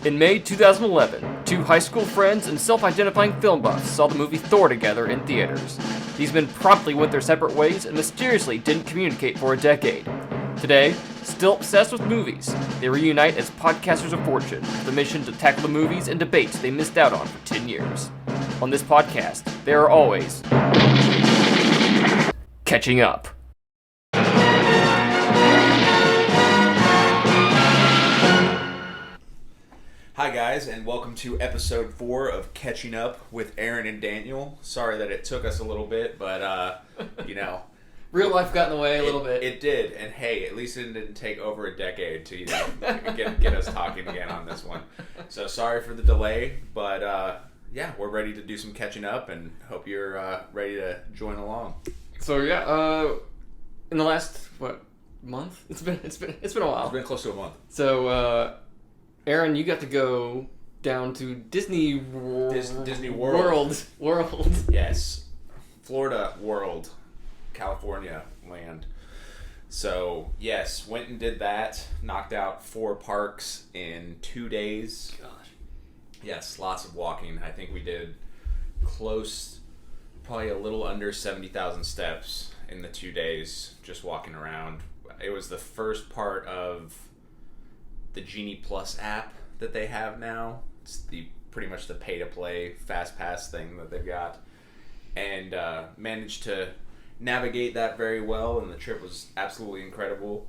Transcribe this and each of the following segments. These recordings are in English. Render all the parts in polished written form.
In May 2011, two high school friends and self-identifying film buffs saw the movie Thor together in theaters. These men promptly went their separate ways and mysteriously didn't communicate for a decade. Today, still obsessed with movies, they reunite as podcasters of fortune with the mission to tackle the movies and debates they missed out on for 10 years. On this podcast, they are always catching up. Hi guys, and welcome to episode 4 of Catching Up with Aaron and Daniel. Sorry that it took us a little bit, but, Real life got in the way a little bit. It did, and hey, at least it didn't take over a decade to, get us talking again on this one. So sorry for the delay, but, we're ready to do some catching up, and hope you're ready to join along. So in the last, month? It's been a while. It's been close to a month. So, Aaron, you got to go down to Disney Disney World. World. Yes. Florida World. California land. So, yes, went and did that. Knocked out 4 parks in 2 days. Gosh. Yes, lots of walking. I think we did probably a little under 70,000 steps in the 2 days just walking around. It was the first part of the Genie Plus app that they have now. It's pretty much the pay-to-play Fast Pass thing that they've got. And managed to navigate that very well, and the trip was absolutely incredible.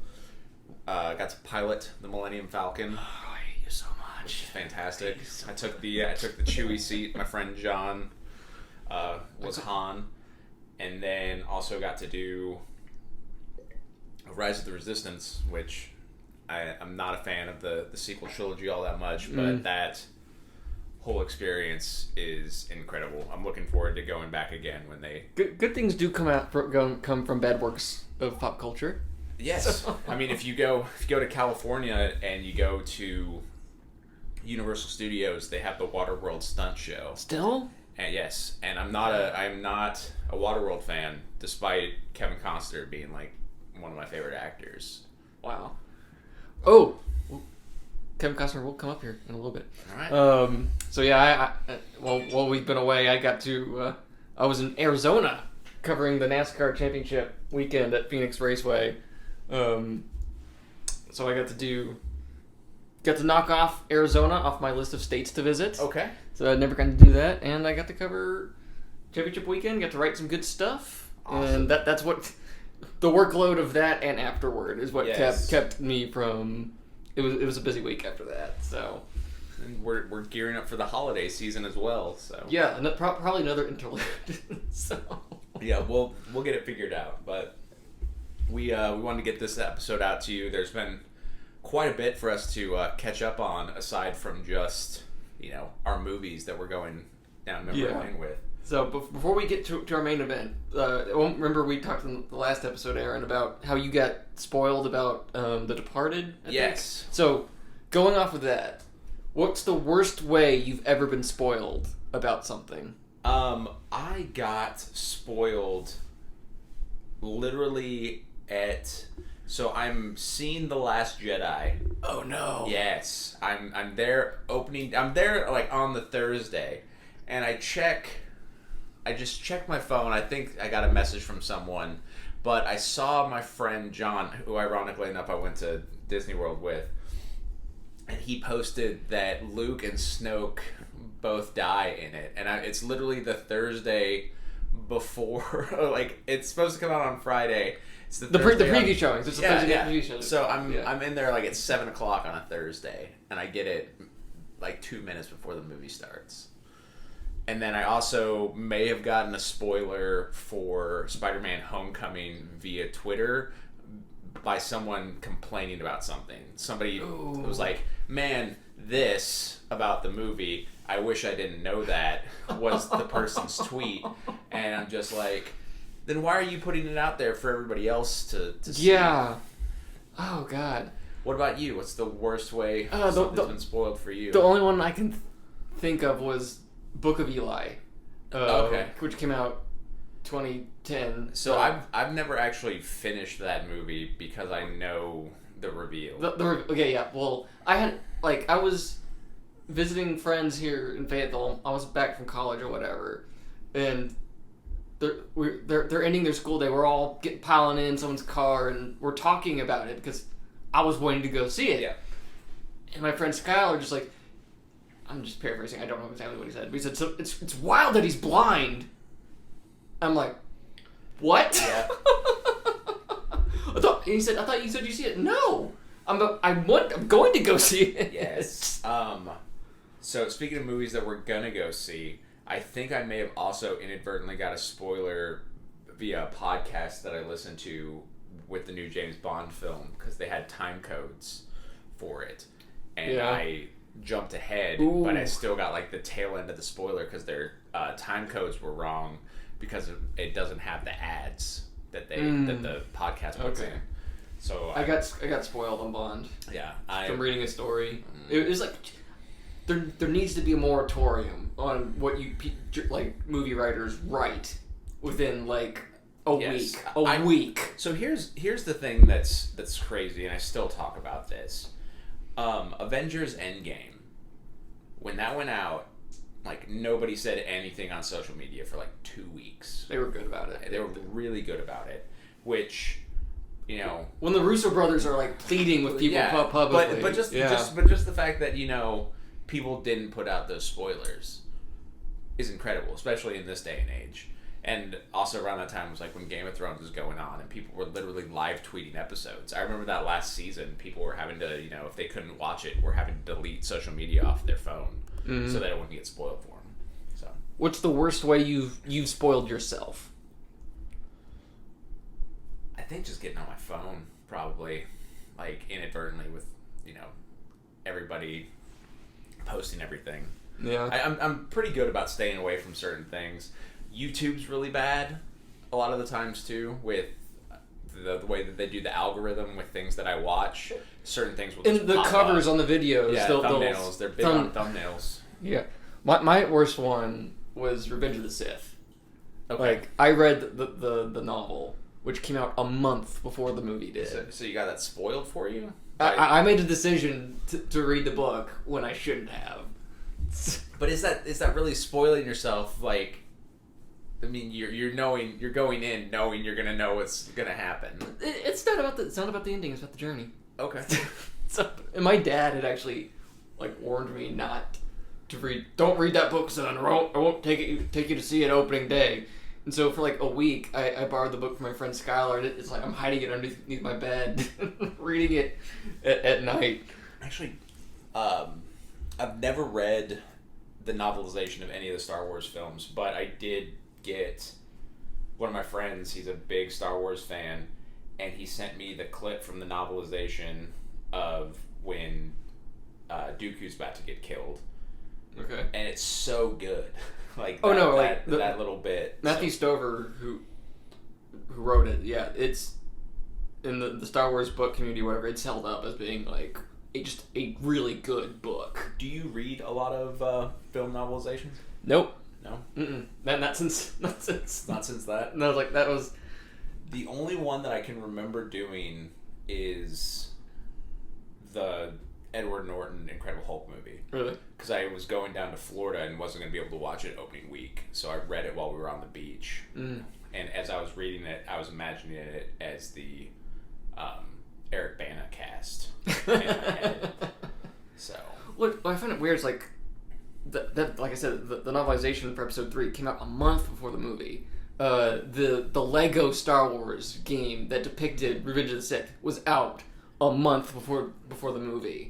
Got to pilot the Millennium Falcon. Oh, I hate you so much. Which is fantastic. I took the Chewie seat. My friend John was Han. And then also got to do Rise of the Resistance, which I'm not a fan of the sequel trilogy all that much, but that whole experience is incredible. I'm looking forward to going back again when they... Good things do come from bad works of pop culture. Yes. I mean, if you go to California and you go to Universal Studios, they have the Waterworld stunt show. Still? And yes, and I'm not a Waterworld fan, despite Kevin Costner being like one of my favorite actors. Wow. Oh, Kevin Costner will come up here in a little bit. All right. So yeah, while we've been away, I was in Arizona covering the NASCAR championship weekend at Phoenix Raceway. So I got to knock off Arizona off my list of states to visit. Okay. So I'd never gotten to do that, and I got to cover championship weekend. Got to write some good stuff, awesome. And that's what the workload of that and afterward is what Yes. kept me from. It was a busy week after that. So, and we're gearing up for the holiday season as well. So yeah, probably another interlude. So yeah, we'll get it figured out. But we wanted to get this episode out to you. There's been quite a bit for us to catch up on, aside from just our movies that we're going down memory lane with. So before we get to our main event, remember we talked in the last episode, Aaron, about how you got spoiled about The Departed? I think? So going off of that, what's the worst way you've ever been spoiled about something? I got spoiled literally so I'm seeing The Last Jedi. Oh no. Yes. I'm there like on the Thursday, and I just checked my phone. I think I got a message from someone, but I saw my friend John, who ironically enough I went to Disney World with, and he posted that Luke and Snoke both die in it. And it's literally the Thursday before, like, it's supposed to come out on Friday. It's the preview showings. It's the preview showings. So I'm in there like at 7 o'clock on a Thursday, and I get it like 2 minutes before the movie starts. And then I also may have gotten a spoiler for Spider-Man Homecoming via Twitter by someone complaining about something. Somebody was like, man, this about the movie, I wish I didn't know that, was the person's tweet. And I'm just like, then why are you putting it out there for everybody else to see? Yeah. Oh, God. What about you? What's the worst way something's been spoiled for you? The only one I can think of was Book of Eli. Okay. Which came out 2010. So I've never actually finished that movie because I know the reveal. Okay, yeah. Well, I was visiting friends here in Fayetteville. I was back from college or whatever, and they're ending their school day. We're all piling in someone's car, and we're talking about it because I was wanting to go see it. Yeah. And my friend Skylar just like, I'm just paraphrasing. I don't know exactly what he said, but he said, "So it's wild that he's blind." I'm like, what? Yeah. I thought you said you see it. No, I'm going to go see it. Yes. So speaking of movies that we're gonna go see, I think I may have also inadvertently got a spoiler via a podcast that I listened to with the new James Bond film because they had time codes for it, and I jumped ahead, but I still got like the tail end of the spoiler because their time codes were wrong because it doesn't have the ads that the podcast puts in. So I got spoiled on Bond. Yeah, from reading a story. It was like there needs to be a moratorium on what you like movie writers write within like a week. So here's the thing that's crazy, and I still talk about this. Avengers Endgame, when that went out, like nobody said anything on social media for like 2 weeks. They were good about it. They were really good about it, which, you know, when the Russo brothers are like pleading with people publicly, but just the fact that, you know, people didn't put out those spoilers is incredible, especially in this day and age. And also around that time was like when Game of Thrones was going on and people were literally live tweeting episodes. I remember that last season, people were having to, you know, if they couldn't watch it, were having to delete social media off their phone so that it wouldn't get spoiled for them. So, what's the worst way you've spoiled yourself? I think just getting on my phone, probably, like inadvertently with, you know, everybody posting everything. Yeah, I'm pretty good about staying away from certain things. YouTube's really bad a lot of the times too, with the way that they do the algorithm with things that I watch. Certain things will just and the pop covers up. on the videos. Yeah, thumbnails. They're big on thumbnails. Yeah, my worst one was Revenge of the Sith. Okay. Like I read the novel, which came out a month before the movie did. So you got that spoiled for you? I made a decision to read the book when I shouldn't have. But is that really spoiling yourself? Like, I mean, you're going in knowing you're gonna know what's gonna happen. It's not about the ending. It's about the journey. Okay. And my dad had actually like warned me not to read. Don't read that book, son, or I won't take you to see it opening day. And so for like a week, I borrowed the book from my friend Skylar, and it's like I'm hiding it underneath my bed, reading it at night. Actually, I've never read the novelization of any of the Star Wars films, but I did get one of my friends. He's a big Star Wars fan, and he sent me the clip from the novelization of when Dooku's about to get killed. Okay. And it's so good. Like that little bit. Matthew Stover, who wrote it, yeah, it's in the Star Wars book community, whatever. It's held up as being like just a really good book. Do you read a lot of film novelizations? Nope. No. Not since that. No, like that was the only one that I can remember doing is the Edward Norton Incredible Hulk movie. Really? Because I was going down to Florida and wasn't going to be able to watch it opening week, so I read it while we were on the beach. And as I was reading it, I was imagining it as the Eric Bana cast in my head. So what I find it weird is like that like I said, the novelization for Episode 3 came out a month before the movie. The Lego Star Wars game that depicted Revenge of the Sith was out a month before the movie.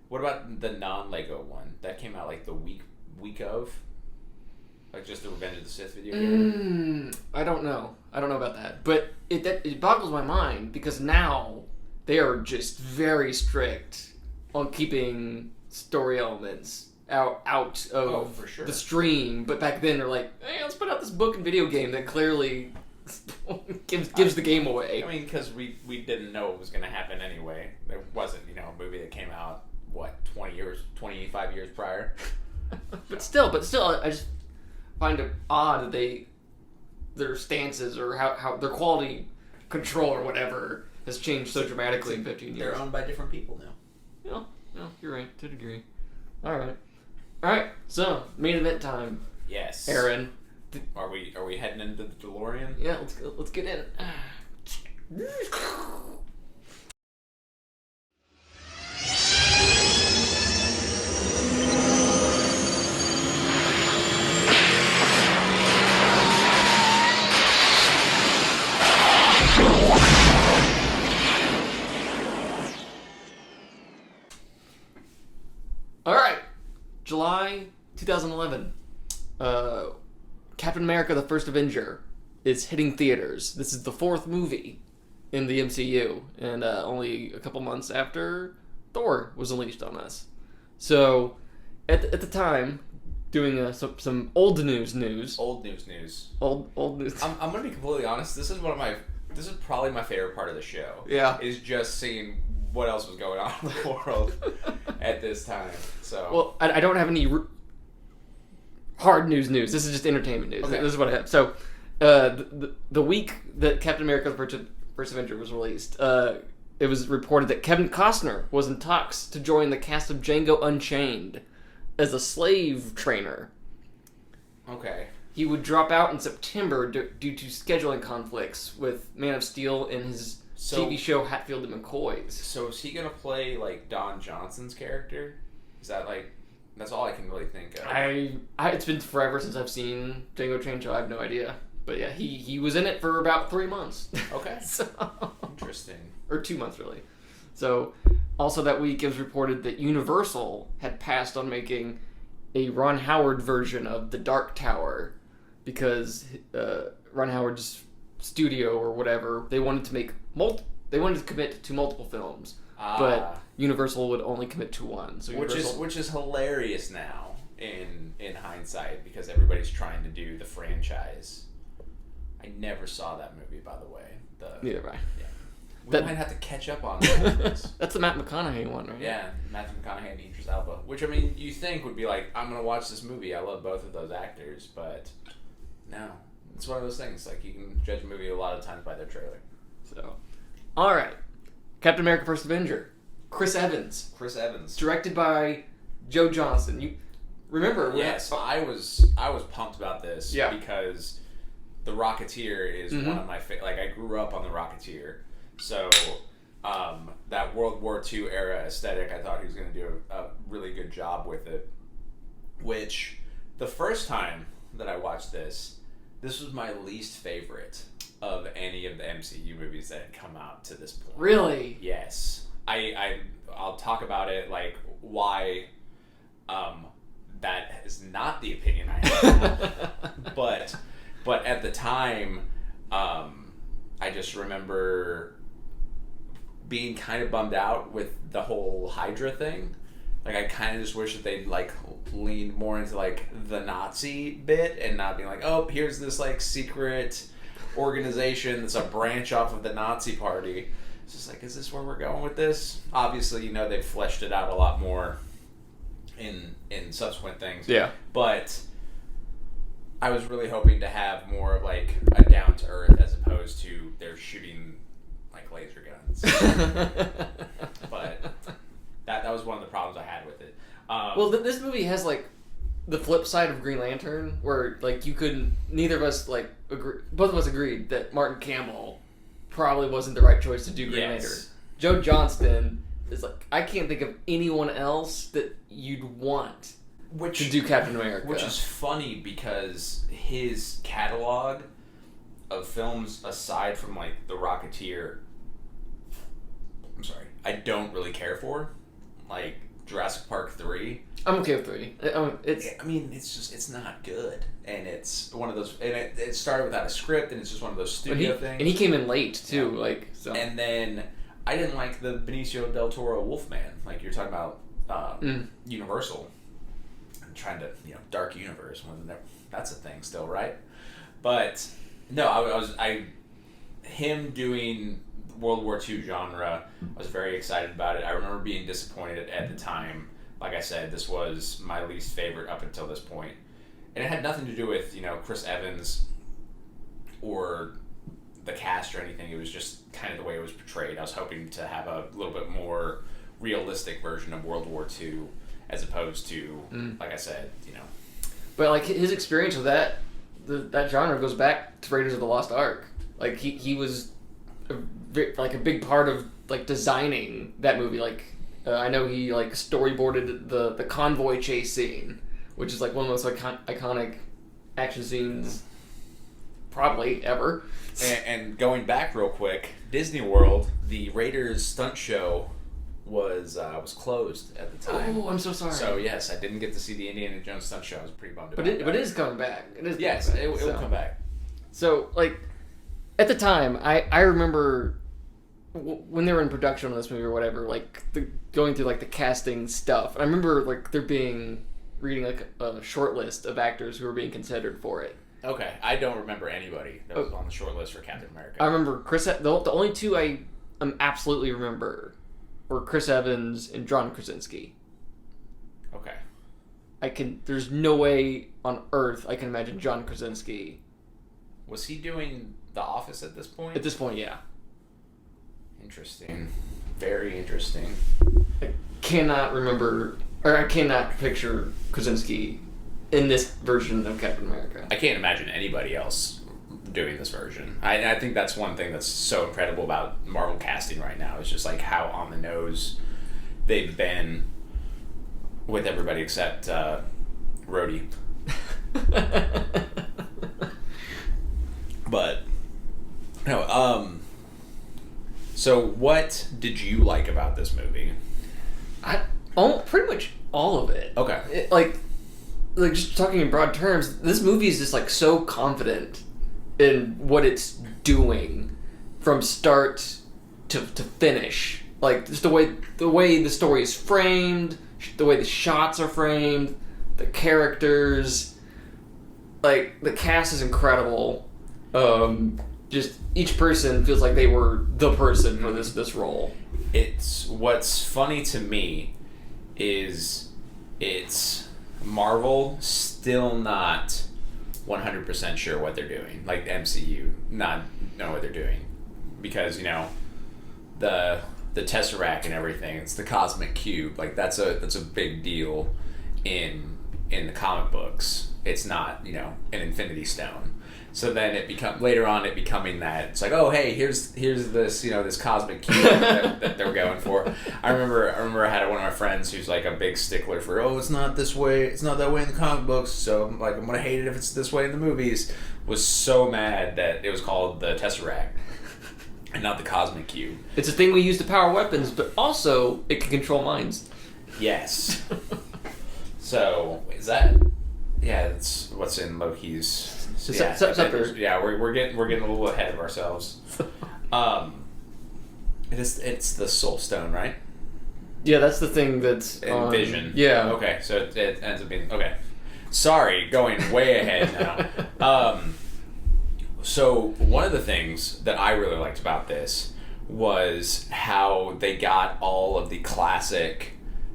What about the non-Lego one? That came out like the week of? Like just the Revenge of the Sith video game? I don't know about that. But it boggles my mind because now they are just very strict on keeping story elements out of for sure. the stream. But back then they're like, hey, let's put out this book and video game that clearly gives the game away. I mean, because we didn't know it was going to happen anyway. There wasn't, a movie that came out, 25 years prior? But still, I just find it odd that their stances or how their quality control or whatever has changed so dramatically in 15 years. They're owned by different people now. No, you're right, to a degree. All right. So main event time, Yes. Aaron. Are we heading into the DeLorean? Yeah, let's get in. All right, July 2011. Captain America: The First Avenger is hitting theaters. This is the fourth movie in the MCU, and only a couple months after Thor was unleashed on us. So, at the time, doing some old news. Old news. Old news. I'm gonna be completely honest. This is probably my favorite part of the show. Yeah. Is just seeing what else was going on in the world at this time. So. Well, I don't have any hard news. This is just entertainment news. Okay. This is what I have. So, the week that Captain America: The First Avenger was released, it was reported that Kevin Costner was in talks to join the cast of Django Unchained as a slave trainer. Okay. He would drop out in September due to scheduling conflicts with Man of Steel and his TV show Hatfield and McCoy's. So is he gonna play like Don Johnson's character? Is that like? That's all I can really think of. It's been forever since I've seen Django Unchained, so I have no idea. But yeah, he was in it for about 3 months. Okay. So, interesting. Or 2 months, really. So, also that week it was reported that Universal had passed on making a Ron Howard version of The Dark Tower because Ron Howard's studio or whatever, they wanted to make they wanted to commit to multiple films. But Universal would only commit to one. So which is hilarious now in hindsight because everybody's trying to do the franchise. I never saw that movie, by the way. Neither have I. Yeah. We might have to catch up on that. That's the Matt McConaughey one, right? Yeah, Matthew McConaughey and Idris Elba. Which, I mean, you think would be like, I'm going to watch this movie. I love both of those actors. But no. It's one of those things. Like, you can judge a movie a lot of times by their trailer. So, all right. Captain America: First Avenger. Chris Evans. Directed by Joe Johnston. You remember? Yes, I was pumped about this because The Rocketeer is one of my like I grew up on The Rocketeer, so that World War II era aesthetic, I thought he was going to do a really good job with it. Which the first time that I watched this was my least favorite of any of the MCU movies that had come out to this point. Really? Yes. I'll talk about it, like why that is not the opinion I have. but at the time, I just remember being kind of bummed out with the whole Hydra thing. Like, I kind of just wish that they'd like leaned more into like the Nazi bit and not being like, oh, here's this like secret organization that's a branch off of the Nazi party. It's just like, is this where we're going with this? Obviously, they've fleshed it out a lot more in subsequent things. Yeah. But I was really hoping to have more of like a down to earth as opposed to they're shooting like laser guns. But that was one of the problems I had with it. Well, this movie has like the flip side of Green Lantern, where like you couldn't. Neither of us like agree. Both of us agreed that Martin Campbell probably wasn't the right choice to do Green Lantern. Joe Johnston is like, I can't think of anyone else that you'd want to do Captain America. Which is funny because his catalog of films, aside from like The Rocketeer, I don't really care for. Like Jurassic Park 3. I'm okay with 3. It's not good, and it's one of those. And it started without a script, and it's just one of those studio things. And he came in late too, like so. And then I didn't like the Benicio del Toro Wolfman, like you're talking about Universal. I'm trying to Dark Universe. That's a thing still, right? But no, him doing World War II genre. I was very excited about it. I remember being disappointed at the time. Like I said, this was my least favorite up until this point. And it had nothing to do with, Chris Evans or the cast or anything. It was just kind of the way it was portrayed. I was hoping to have a little bit more realistic version of World War II. as opposed to, like I said, But like his experience with that genre goes back to Raiders of the Lost Ark. Like he was a big part of like designing that movie. Like I know he like storyboarded the convoy chase scene, which is like one of the most iconic action scenes probably ever. And going back real quick, Disney World, the Raiders stunt show was closed at the time. Oh, I'm so sorry. So yes, I didn't get to see the Indiana Jones stunt show. I was pretty bummed about But that. it is coming back. It is. It will come back. So like, at the time, I remember when they were in production on this movie or whatever, like going through like the casting stuff. I remember like reading like a short list of actors who were being considered for it. Okay, I don't remember anybody that was on the short list for Captain America. I remember the only two I absolutely remember were Chris Evans and John Krasinski. Okay. There's no way on earth I can imagine John Krasinski. Was he doing The Office at this point? At this point, yeah. Interesting. Very interesting. I cannot remember, or I cannot picture Krasinski in this version of Captain America. I can't imagine anybody else doing this version. I think that's one thing that's so incredible about Marvel casting right now. It's just like how on the nose they've been with everybody except Rhodey. But no. So what did you like about this movie? Pretty much all of it. Okay. Like just talking in broad terms, this movie is just like so confident in what it's doing from start to finish. Like just the way the story is framed, the way the shots are framed, the characters, like the cast is incredible. Just each person feels like they were the person for this role. It's what's funny to me is it's Marvel still not 100% sure what they're doing. Like the MCU not know what they're doing because the Tesseract and everything. It's the cosmic cube. Like that's a big deal in the comic books. It's not an Infinity Stone. So then later on it becoming that it's like, oh hey, here's this this cosmic cube that they're going for. I remember I had one of my friends who's like a big stickler for it's not this way, it's not that way in the comic books, so like I'm gonna hate it if it's this way in the movies. Was so mad that it was called the Tesseract and not the cosmic cube. It's a thing we use to power weapons, but also it can control minds. Yes. So is that? Yeah, that's what's in Loki's. Yeah, we're getting a little ahead of ourselves. It's the Soul Stone, right? Yeah, that's the thing that's in Vision. Yeah. Okay, so it ends up being okay. Sorry, going way ahead now. So one of the things that I really liked about this was how they got all of the classic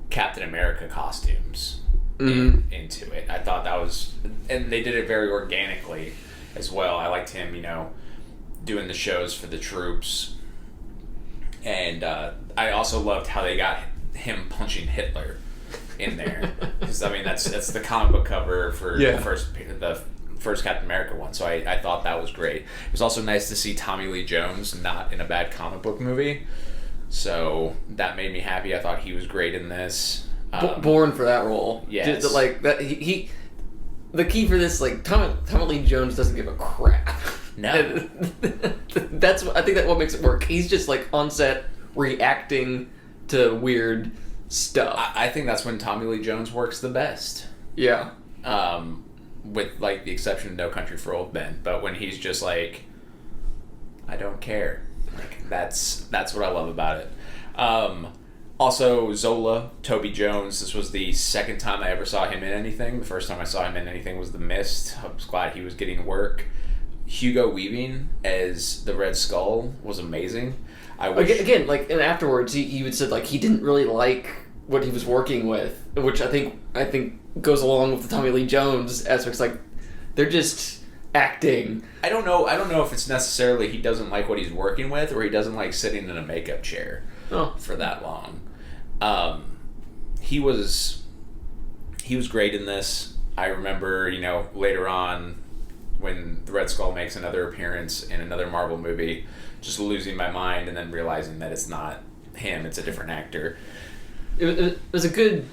Captain America costumes. Into it. I thought that was, and they did it very organically as well. I liked him, doing the shows for the troops, and I also loved how they got him punching Hitler in there because I mean that's the comic book cover for the first Captain America one. So I thought that was great. It was also nice to see Tommy Lee Jones not in a bad comic book movie, so that made me happy. I thought he was great in this. Born for that role. Yes. Just, like that. He the key for this, like Tommy Lee Jones doesn't give a crap. No. That's I think that's what makes it work. He's just like on set reacting to weird stuff. I think that's when Tommy Lee Jones works the best. Yeah. With like the exception of No Country for Old Men, but when he's just like, I don't care. Like that's what I love about it. Also, Zola, Toby Jones, this was the second time I ever saw him in anything. The first time I saw him in anything was The Mist. I was glad he was getting work. Hugo Weaving as the Red Skull was amazing. Again, like, and afterwards, he would said, like, he didn't really like what he was working with, which I think goes along with the Tommy Lee Jones aspects. Like, they're just acting. I don't know if it's necessarily he doesn't like what he's working with or he doesn't like sitting in a makeup chair for that long. He was he was great in this. I remember, later on when the Red Skull makes another appearance in another Marvel movie, just losing my mind and then realizing that it's not him, it's a different actor. It was a good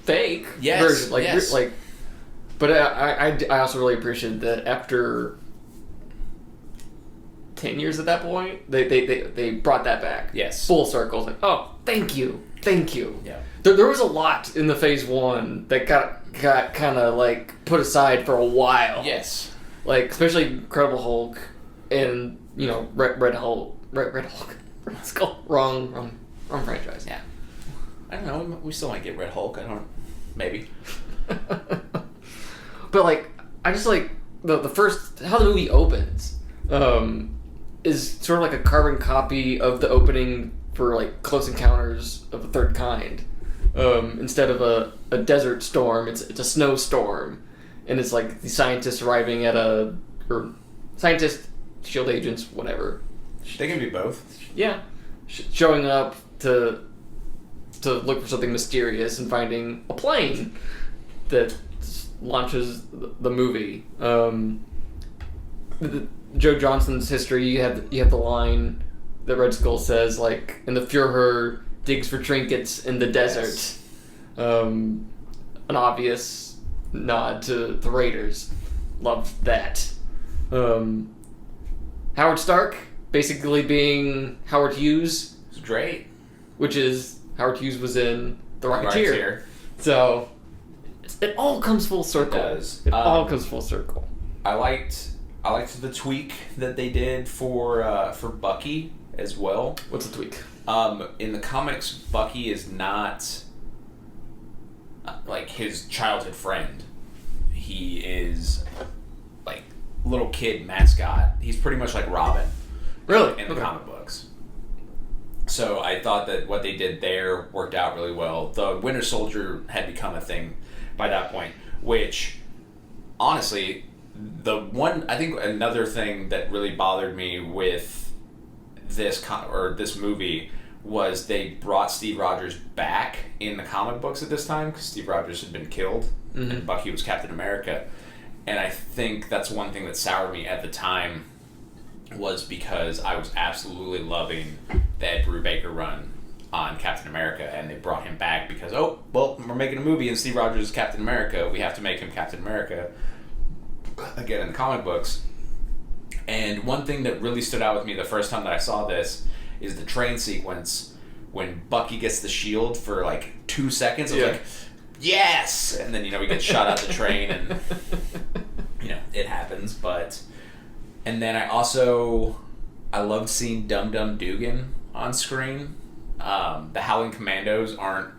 fake version. Yes. But I also really appreciated that after 10 years at that point, they brought that back. Yes. Full circle. Like, oh, thank you. Yeah. There was a lot in the Phase 1 that got kind of, like, put aside for a while. Yes. Like, especially Incredible Hulk and, Red Hulk. Red Skull. Wrong franchise. Yeah. I don't know. We still might get Red Hulk. Maybe. But, like, I just like the first, how the movie opens, is sort of like a carbon copy of the opening for, like, Close Encounters of the Third Kind. Instead of a desert storm, it's a snowstorm. And it's like the scientists arriving or scientists, SHIELD agents, whatever. They can be both. Yeah. Showing up to look for something mysterious and finding a plane that launches the movie. Joe Johnston's history, you have the line that Red Skull says, like, and the Führer digs for trinkets in the desert. Yes. An obvious nod to the Raiders. Loved that. Howard Stark basically being Howard Hughes. It's great. Which is, Howard Hughes was in The Rocketeer. So, it all comes full circle. It does. It all comes full circle. I liked the tweak that they did for Bucky as well. What's the tweak? In the comics, Bucky is not like his childhood friend. He is like little kid mascot. He's pretty much like Robin. Really? In the comic books. So I thought that what they did there worked out really well. The Winter Soldier had become a thing by that point, which honestly, I think another thing that really bothered me with this movie was they brought Steve Rogers back in the comic books at this time because Steve Rogers had been killed and Bucky was Captain America. And I think that's one thing that soured me at the time was because I was absolutely loving the Ed Brubaker run on Captain America, and they brought him back because, we're making a movie and Steve Rogers is Captain America. We have to make him Captain America again in the comic books. And one thing that really stood out with me the first time that I saw this is the train sequence when Bucky gets the shield for like 2 seconds. I was like, yes! And then, he gets shot out the train and, it happens. And then I loved seeing Dum Dum Dugan on screen. The Howling Commandos aren't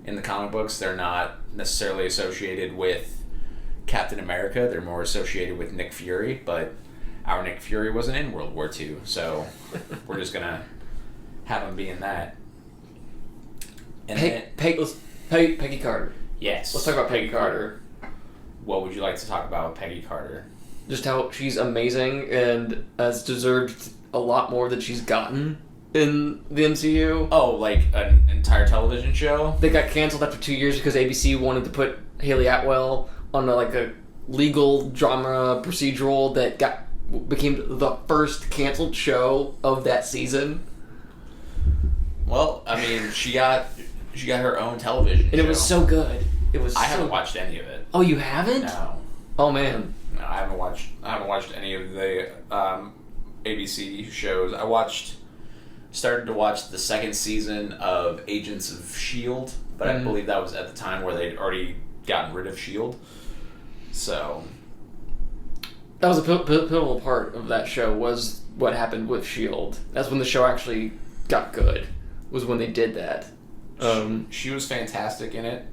in the comic books. They're not necessarily associated with Captain America. They're more associated with Nick Fury, but our Nick Fury wasn't in World War II, so we're just going to have him be in that. And Peggy Carter. Yes. Let's talk about Peggy Carter. What would you like to talk about with Peggy Carter? Just how she's amazing and has deserved a lot more than she's gotten in the MCU. Oh, like an entire television show? They got canceled after 2 years because ABC wanted to put Haley Atwell on a legal drama procedural that became the first canceled show of that season. Well, I mean, she got her own television show. And it was so good. I haven't watched any of it. Oh, you haven't? No. Oh, man. No, I haven't watched any of the ABC shows. Started to watch the second season of Agents of S.H.I.E.L.D., but I believe that was at the time where they'd already gotten rid of S.H.I.E.L.D. So that was a pivotal part of that show was what happened with S.H.I.E.L.D. That's when the show actually got good, was when they did that. She was fantastic in it.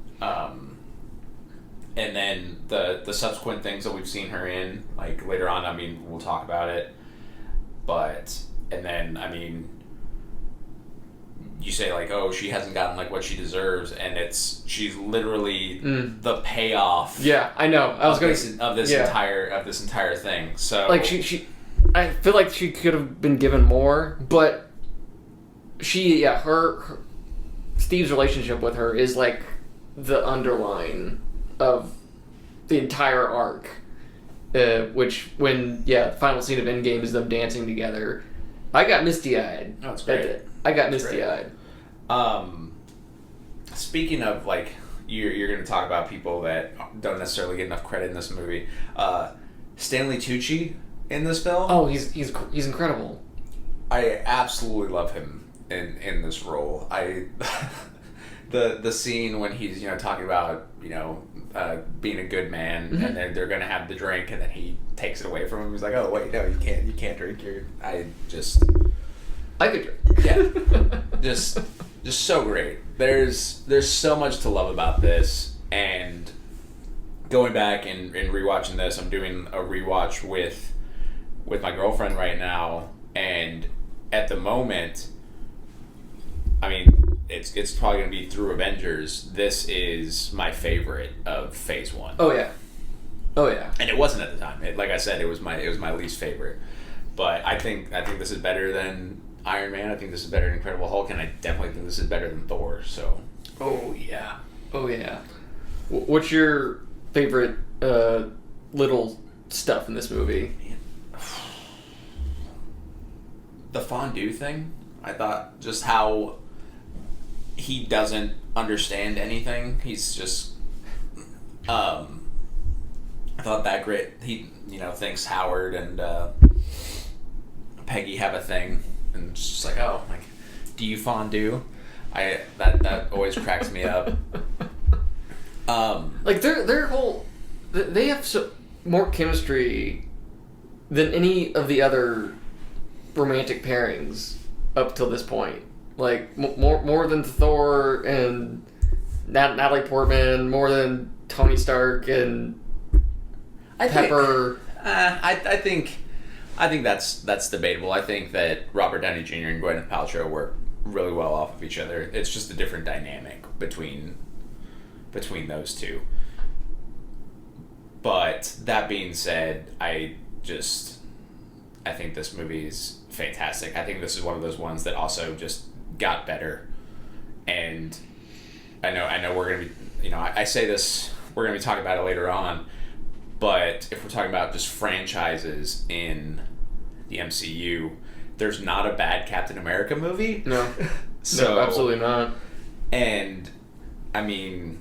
And then the subsequent things that we've seen her in, like later on, I mean, we'll talk about it. And then, I mean, you say like, oh, she hasn't gotten like what she deserves, and she's literally the payoff. Yeah, I know. I was of this entire thing. So like I feel like she could have been given more, but her Steve's relationship with her is like the underlying of the entire arc. Which, when, the final scene of Endgame is them dancing together, I got misty-eyed. Oh, it's great. I got misty-eyed. Speaking of, like, you're going to talk about people that don't necessarily get enough credit in this movie. Stanley Tucci in this film. Oh, he's incredible. I absolutely love him in this role. The scene when he's talking about being a good man, and then they're gonna have the drink, and then he takes it away from him. He's like, "Oh wait, no, you can't drink." I could drink. Yeah, just so great. There's so much to love about this, and going back and rewatching this, I'm doing a rewatch with my girlfriend right now, and at the moment, I mean, it's probably going to be through Avengers. This is my favorite of Phase 1. Oh yeah. And it wasn't at the time. Like I said, it was my least favorite. But I think this is better than Iron Man. I think this is better than Incredible Hulk, and I definitely think this is better than Thor. So. Oh yeah. What's your favorite little stuff in this movie? The fondue thing. I thought just how he doesn't understand anything. He's just I thought that great. He thinks Howard and Peggy have a thing, and it's just like, oh, like, do you fondue? That always cracks me up. Like their whole, they have more chemistry than any of the other romantic pairings up till this point. Like more than Thor and Natalie Portman, more than Tony Stark and Pepper. I think that's debatable. I think that Robert Downey Jr. and Gwyneth Paltrow work really well off of each other. It's just a different dynamic between those two. But that being said, I think this movie is fantastic. I think this is one of those ones that also just got better. And I know we're gonna be, I say this, we're gonna be talking about it later on, but if we're talking about just franchises in the MCU, there's not a bad Captain America movie. No. So, no, absolutely not. And I mean,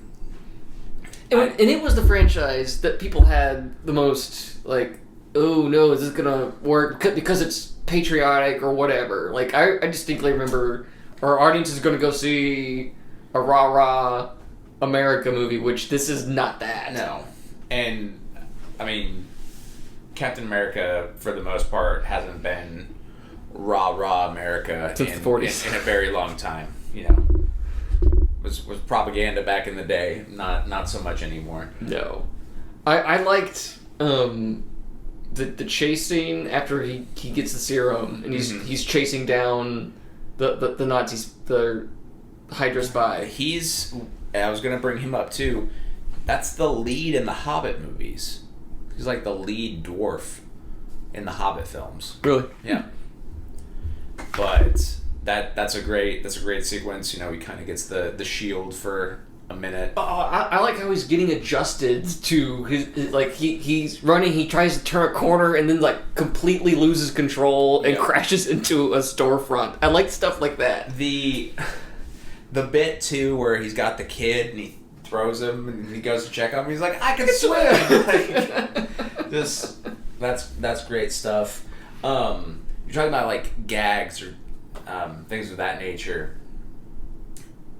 and it was the franchise that people had the most, like, oh no, is this gonna work because it's patriotic or whatever. Like, I distinctly remember our audience is gonna go see a rah-rah America movie, which this is not that. No. And I mean, Captain America, for the most part, hasn't been rah-rah America since the 40s. In a very long time. Was propaganda back in the day, not so much anymore. No. I liked the chase scene after he gets the serum and he's chasing down the Nazis, the Hydra spy. I was gonna bring him up too. That's the lead in the Hobbit movies. He's like the lead dwarf in the Hobbit films. Really? Yeah. But that's a great sequence. He kind of gets the shield for a minute. Oh, I like how he's getting adjusted to his like he's running. He tries to turn a corner and then like completely loses control and crashes into a storefront. I like stuff like that. The bit too where he's got the kid and he throws him and he goes to check on him. He's like, I can swim. That's great stuff. You're talking about like gags or things of that nature.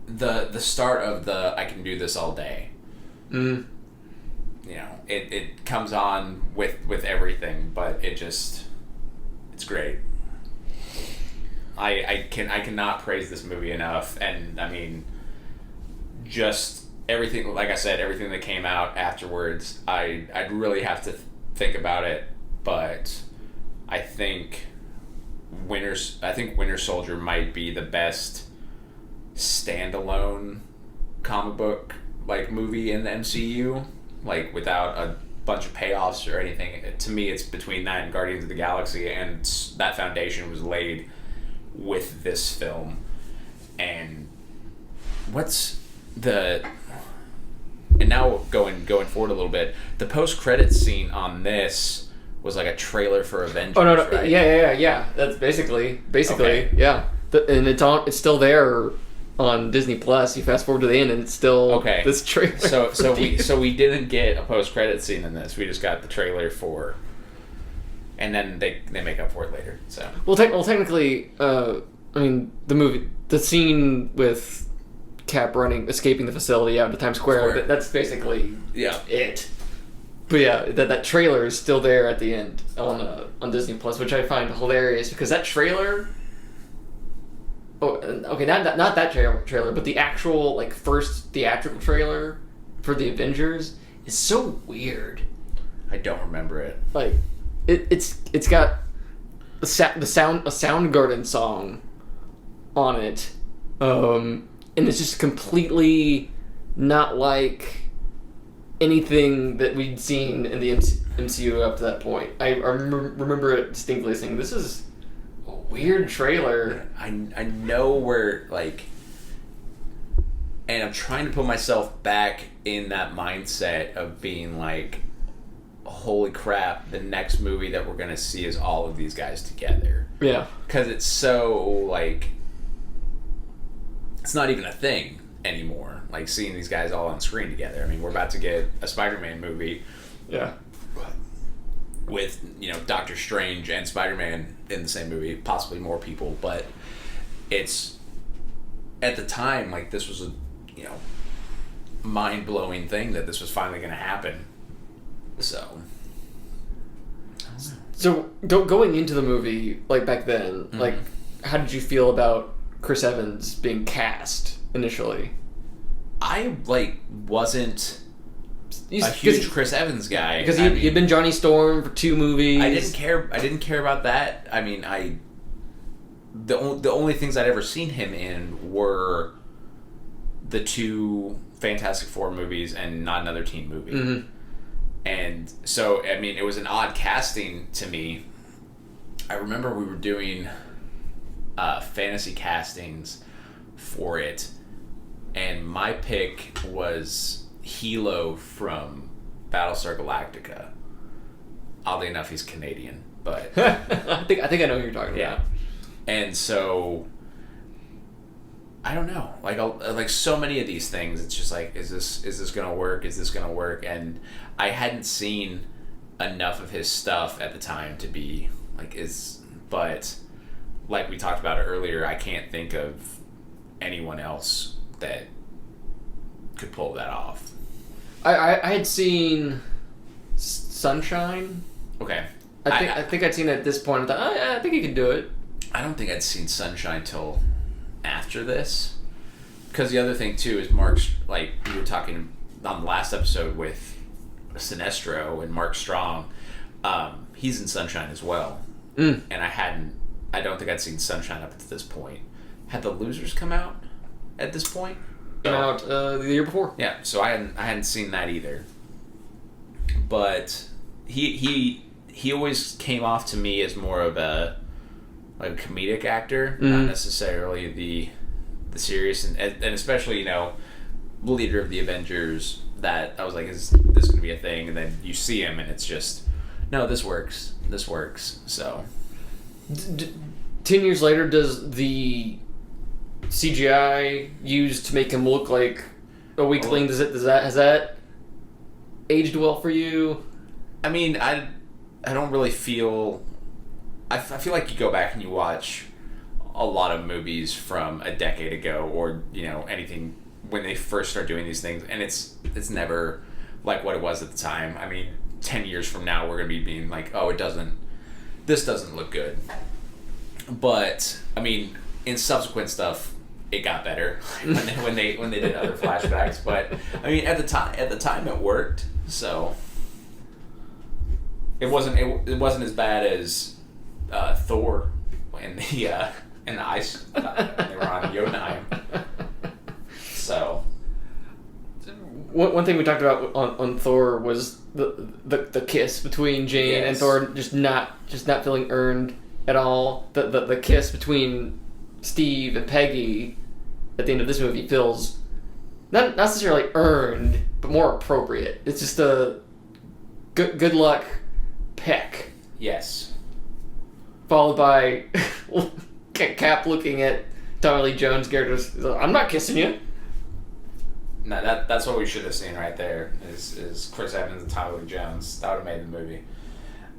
The start of the I can do this all day. It comes on with everything, but it's great. I cannot praise this movie enough, and I mean, just everything. Like I said, everything that came out afterwards, I'd really have to think about it, but I think Winter Soldier might be the best standalone comic book like movie in the MCU, like without a bunch of payoffs or anything. To me, it's between that and Guardians of the Galaxy, and that foundation was laid with this film. And what's the and now going forward a little bit, the post-credits scene on this was like a trailer for Avengers. Oh no, right? yeah. That's basically, Okay. yeah. And it's still there on Disney Plus. You fast forward to the end, and it's still this trailer. So we didn't get a post-credit scene in this. We just got the trailer for, and then they make up for it later. So technically, I mean the scene with Cap escaping the facility out to Times Square. That's basically it. But yeah, that trailer is still there at the end on Disney Plus, which I find hilarious because that trailer. Oh, okay, not that trailer, but the actual like first theatrical trailer for the Avengers is so weird. I don't remember it. Like, it's got a Soundgarden song on it, and it's just completely not like anything that we'd seen in the MCU up to that point. I remember it distinctly saying, "This is a weird trailer." I know where, like, and I'm trying to put myself back in that mindset of being like, holy crap, the next movie that we're going to see is all of these guys together. Yeah. Because it's so, like, it's not even a thing anymore, like, seeing these guys all on screen together. I mean, we're about to get a Spider-Man movie. Yeah. With, Doctor Strange and Spider-Man in the same movie, possibly more people, but it's, at the time, like, this was a, mind-blowing thing that this was finally going to happen. So going into the movie, like, back then, like, how did you feel about Chris Evans being cast initially? I, like, wasn't a huge Chris Evans guy because he'd been Johnny Storm for 2 movies. I didn't care about that. I mean, the only things I'd ever seen him in were the 2 Fantastic Four movies and Not Another Teen Movie. Mm-hmm. And so, I mean, it was an odd casting to me. I remember we were doing fantasy castings for it, and my pick was Hilo from Battlestar Galactica. Oddly enough, he's Canadian, but I think I know who you're talking about. And so, I don't know. Like so many of these things, it's just like, is this gonna work? Is this gonna work? And I hadn't seen enough of his stuff at the time to be like, but like we talked about earlier, I can't think of anyone else that could pull that off. I had seen Sunshine. Okay. I think I'd seen it at this point. I thought, I think he could do it. I don't think I'd seen Sunshine till after this, because the other thing too is Mark's, like we were talking on the last episode with Sinestro and Mark Strong. He's in Sunshine as well, and I don't think I'd seen Sunshine up to this point. Had The Losers come out at this point? Came out the year before. Yeah, so I hadn't seen that either. But he always came off to me as more of a comedic actor, not necessarily the serious, and especially leader of the Avengers. That I was like, is this going to be a thing? And then you see him, and it's just, no, this works. So 10 years later, does the CGI used to make him look like a weakling, has that aged well for you? I mean, I don't really feel. I feel like you go back and you watch a lot of movies from a decade ago, or anything when they first start doing these things, and it's never like what it was at the time. I mean, 10 years from now, we're gonna be being like, oh, this doesn't look good. But I mean, in subsequent stuff, it got better when they did other flashbacks. But I mean, at the time it worked. So it wasn't as bad as Thor in the ice when they were on Jotunheim. So one thing we talked about on Thor was the kiss between Jane and Thor just not feeling earned at all. The kiss between Steve and Peggy at the end of this movie feels not necessarily earned, but more appropriate. It's just a good luck peck. Yes. Followed by Cap looking at Tommy Lee Jones' character. I'm not kissing you. No, that's what we should have seen right there. Is Chris Evans and Tommy Lee Jones. That would have made the movie.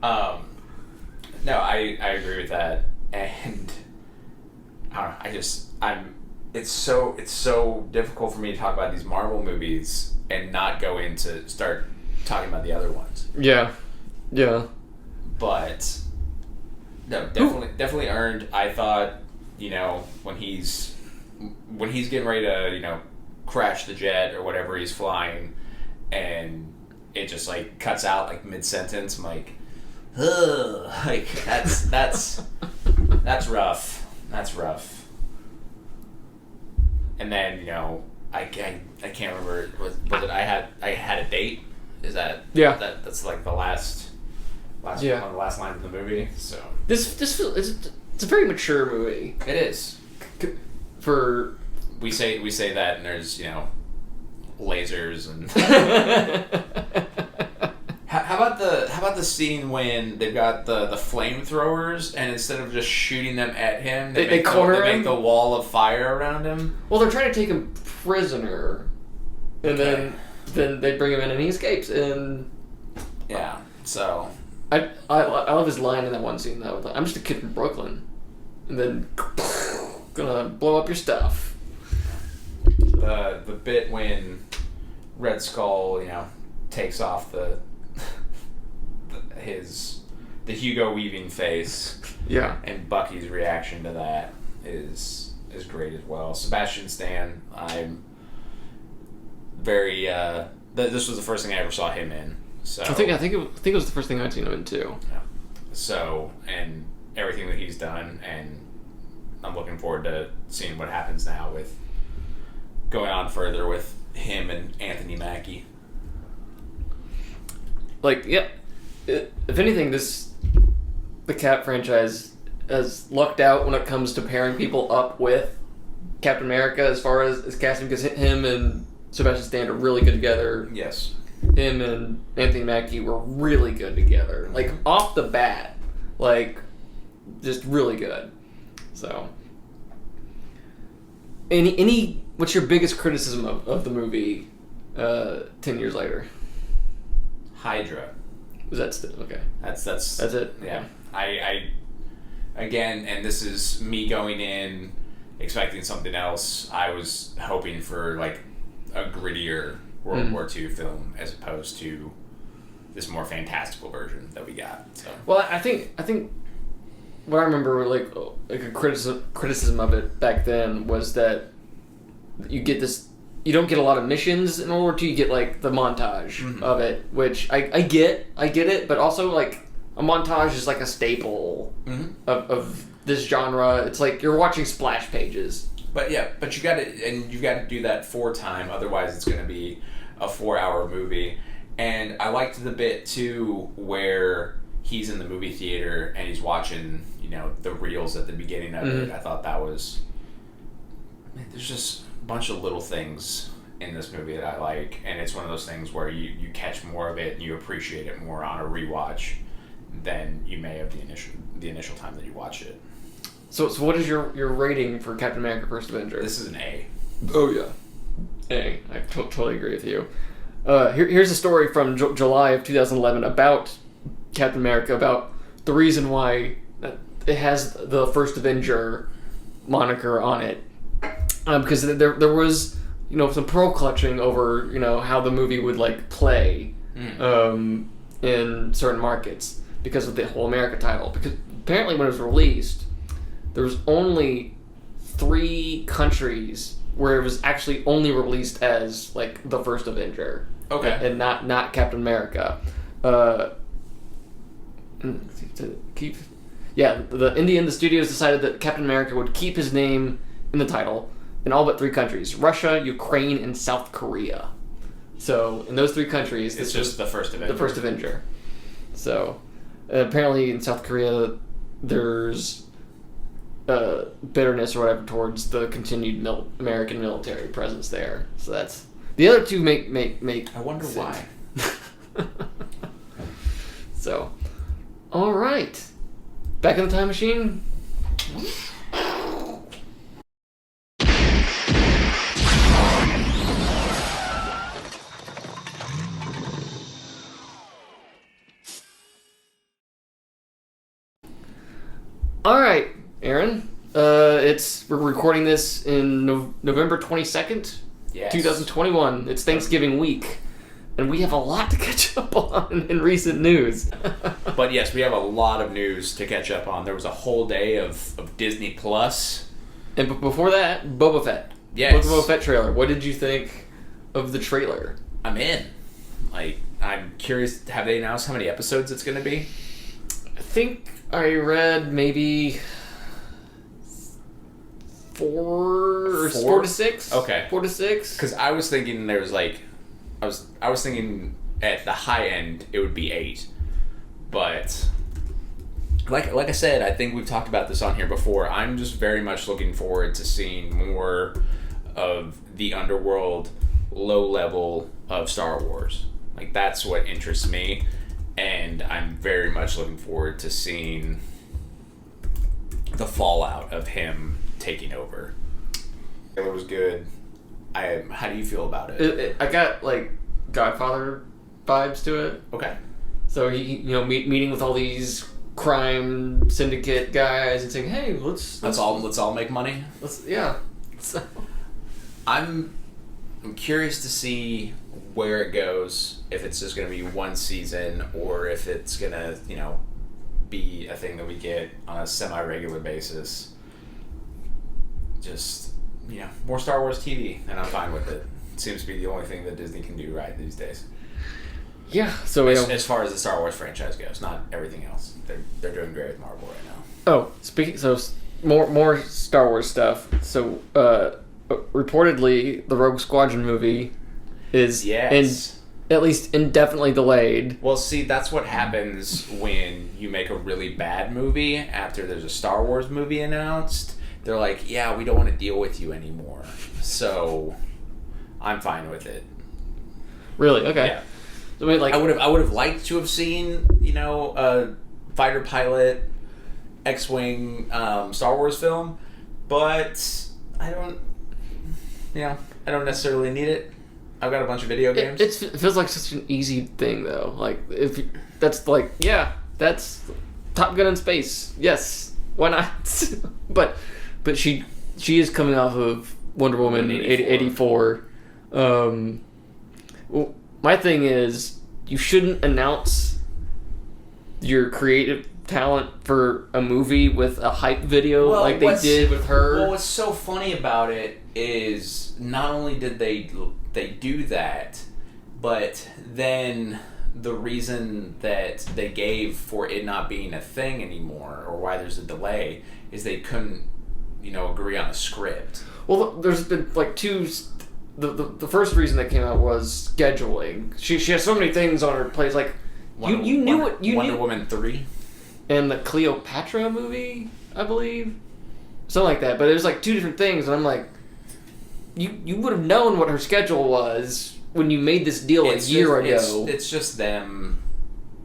No, I agree with that, and I don't know. It's so difficult for me to talk about these Marvel movies and not go into start talking about the other ones. Yeah. But no, definitely earned. I thought, when he's getting ready to, crash the jet or whatever he's flying, and it just like cuts out like mid sentence. I'm like, ugh, like that's rough. That's rough. And then I can't remember. Was it I had a date? Is that that's like the last one of the last lines of the movie? So this it's a very mature movie. It is. For we say that, and there's lasers and. How about the scene when they've got the flamethrowers, and instead of just shooting them at him, they make the wall of fire around him? Well, they're trying to take him prisoner, and then they bring him in and he escapes. And yeah, so I love his line in that one scene though. I'm just a kid from Brooklyn, and then gonna blow up your stuff. The bit when Red Skull, takes off the Hugo Weaving face, and Bucky's reaction to that is great as well. Sebastian Stan, I'm very. This was the first thing I ever saw him in. So I think it was the first thing I'd seen him in too. Yeah. So, and everything that he's done, and I'm looking forward to seeing what happens now with going on further with him and Anthony Mackie. Like, if anything, the Cap franchise has lucked out when it comes to pairing people up with Captain America as far as casting, because him and Sebastian Stan are really good together. Yes. Him and Anthony Mackie were really good together. Like, off the bat. Like, just really good. So, what's your biggest criticism of the movie 10 years later? Hydra. Is that still okay? That's it. Yeah. I again, and this is me going in expecting something else. I was hoping for like a grittier World War II film as opposed to this more fantastical version that we got. So. Well, I think what I remember like a criticism of it back then was that you don't get a lot of missions in World War II. You get like the montage of it, which I get it, but also like a montage is like a staple of this genre. It's like you're watching splash pages. But you've got to do that 4 times, otherwise it's going to be a 4-hour movie. And I liked the bit too where he's in the movie theater and he's watching, the reels at the beginning of it. I thought that was. There's just a bunch of little things in this movie that I like, and it's one of those things where you catch more of it and you appreciate it more on a rewatch than you may have the initial time that you watch it. So what is your rating for Captain America: First Avenger? This is an A. Oh yeah, A. I totally agree with you. Here's a story from July of 2011 about Captain America, about the reason why it has the First Avenger moniker on it, because there was some pearl clutching over how the movie would like play in certain markets because of the whole America title. Because apparently when it was released, there was only 3 countries where it was actually only released as like the First Avenger, and not Captain America. The studios decided that Captain America would keep his name in the title in all but 3 countries: Russia, Ukraine, and South Korea. So in those 3 countries, it's just the First Avenger. The First Avenger. So apparently in South Korea, there's bitterness or whatever towards the continued American military presence there. So that's the other two make. I wonder sense. why. So, all right, back in the time machine. All right, Aaron. We're recording this in November 22nd, Yes. 2021. It's Thanksgiving week, and we have a lot to catch up on in recent news. But yes, we have a lot of news to catch up on. There was a whole day of Disney Plus. And before that, Boba Fett. Yes. Boba Fett trailer. What did you think of the trailer? I'm in. I'm curious, have they announced how many episodes it's going to be? I think I read maybe four to six. Okay. 4 to 6. Because I was thinking there was I was thinking at the high end it would be 8, but like I said, I think we've talked about this on here before. I'm just very much looking forward to seeing more of the underworld, low level of Star Wars. Like, that's what interests me, and I'm very much looking forward to seeing the fallout of him taking over. It was good. How do you feel about it? I got like Godfather vibes to it. Okay. So he meeting with all these crime syndicate guys and saying, "Hey, let's all make money." Yeah. So I'm curious to see where it goes. If it's just going to be one season, or if it's going to be a thing that we get on a semi-regular basis. Just more Star Wars TV, and I'm fine with it. It seems to be the only thing that Disney can do right these days. Yeah. So as far as the Star Wars franchise goes, not everything else. They're doing great with Marvel right now. Oh, more Star Wars stuff. So reportedly, the Rogue Squadron movie is at least indefinitely delayed. Well, see, that's what happens when you make a really bad movie after there's a Star Wars movie announced. They're like, yeah, we don't want to deal with you anymore. So I'm fine with it. Really? Okay. Yeah. I mean, I would have liked to have seen, a fighter pilot, X-Wing Star Wars film, but I don't necessarily need it. I've got a bunch of video games. It feels like such an easy thing, though. Like, that's Top Gun in space. Yes, why not? but she is coming off of Wonder Woman 84. Well, my thing is, you shouldn't announce your creative talent for a movie with a hype video like they did with her. Well, what's so funny about it is not only did they do that, but then the reason that they gave for it not being a thing anymore, or why there's a delay, is they couldn't, agree on a script. Well, there's been like two. The first reason that came out was scheduling. She has so many things on her plate. Like Wonder Woman 3 and the Cleopatra movie, I believe, something like that. But there's like two different things, and I'm like, you would have known what her schedule was when you made this deal a year ago. It's just them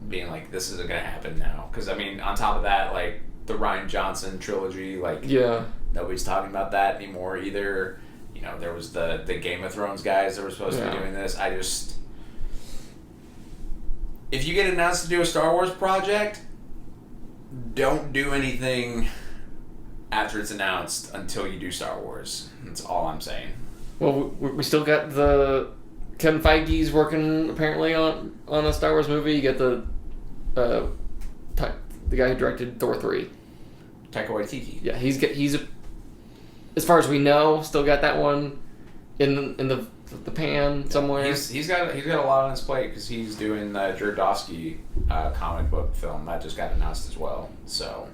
being like, this isn't gonna happen now. Because I mean, on top of that, like the Rian Johnson trilogy, nobody's talking about that anymore either. There was the Game of Thrones guys that were supposed to be doing this. If you get announced to do a Star Wars project, don't do anything after it's announced until you do Star Wars. That's all I'm saying. Well, we still got the Kevin Feige's working apparently on a Star Wars movie. You got the guy who directed Thor 3. Taika Waititi. Yeah, he's as far as we know, still got that one in the pan somewhere. He's got a lot on his plate because he's doing the Jodorowsky comic book film that just got announced as well. So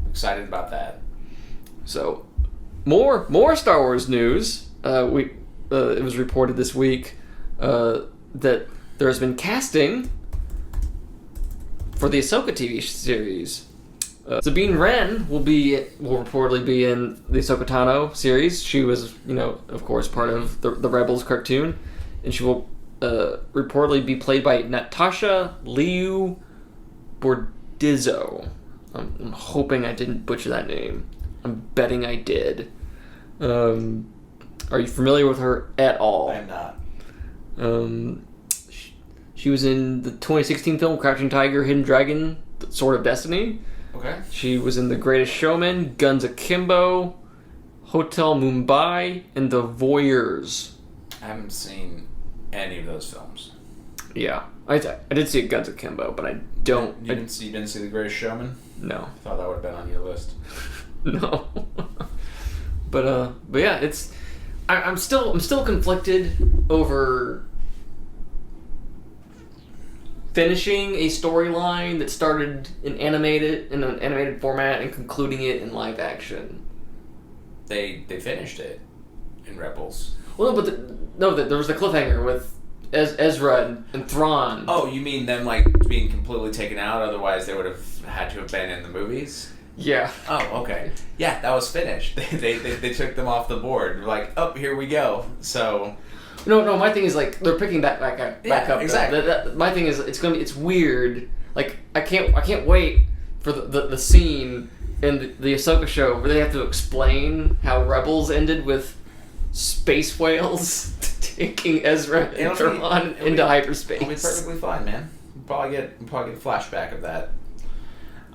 excited about that. So more Star Wars news. It was reported this week that there has been casting for the Ahsoka TV series. Sabine Wren will reportedly be in the Ahsoka Tano series. She was, of course, part of the Rebels cartoon, and she will reportedly be played by Natasha Liu Bordizzo. I'm hoping I didn't butcher that name. I'm betting I did. Are you familiar with her at all? I'm not. She was in the 2016 film Crouching Tiger, Hidden Dragon, Sword of Destiny. Okay. She was in The Greatest Showman, Guns Akimbo, Hotel Mumbai, and The Voyeurs. I haven't seen any of those films. Yeah. I did see Guns Akimbo, but I don't... You didn't see The Greatest Showman? No. I thought that would have been on your list. No. But yeah, it's... I'm still conflicted over finishing a storyline that started in an animated format and concluding it in live action. They finished it in Rebels. Well, no, but there was the cliffhanger with Ezra and Thrawn. Oh, you mean them like being completely taken out? Otherwise, they would have had to have been in the movies. Yeah. Oh, okay. Yeah, that was finished. They took them off the board. They're like, oh, here we go. So. No. My thing is like they're picking back up. Exactly. My thing is it's weird. Like I can't wait for the scene in the Ahsoka show where they have to explain how Rebels ended with space whales taking Ezra and Thrawn into hyperspace. It'll be perfectly fine, man. We'll probably get a flashback of that.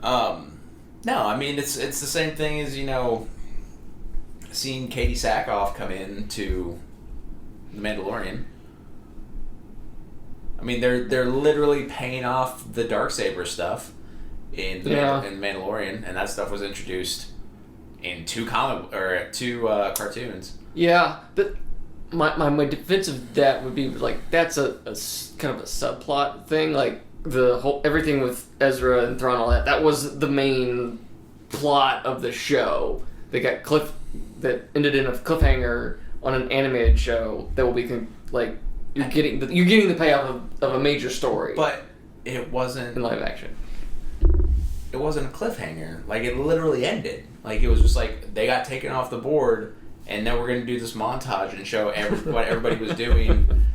No, I mean it's the same thing as seeing Katie Sackhoff come in to The Mandalorian. I mean they're literally paying off the Darksaber stuff in The Mandalorian, and that stuff was introduced in two cartoons. Yeah, but my defense of that would be like that's a kind of a subplot thing, like the whole everything with Ezra and Thrawn, all that was the main plot of the show. They got that ended in a cliffhanger on an animated show that will be you're getting the payoff of a major story. But it wasn't in live action. It wasn't a cliffhanger. Like it literally ended. Like it was just like they got taken off the board, and then we're gonna do this montage and show what everybody was doing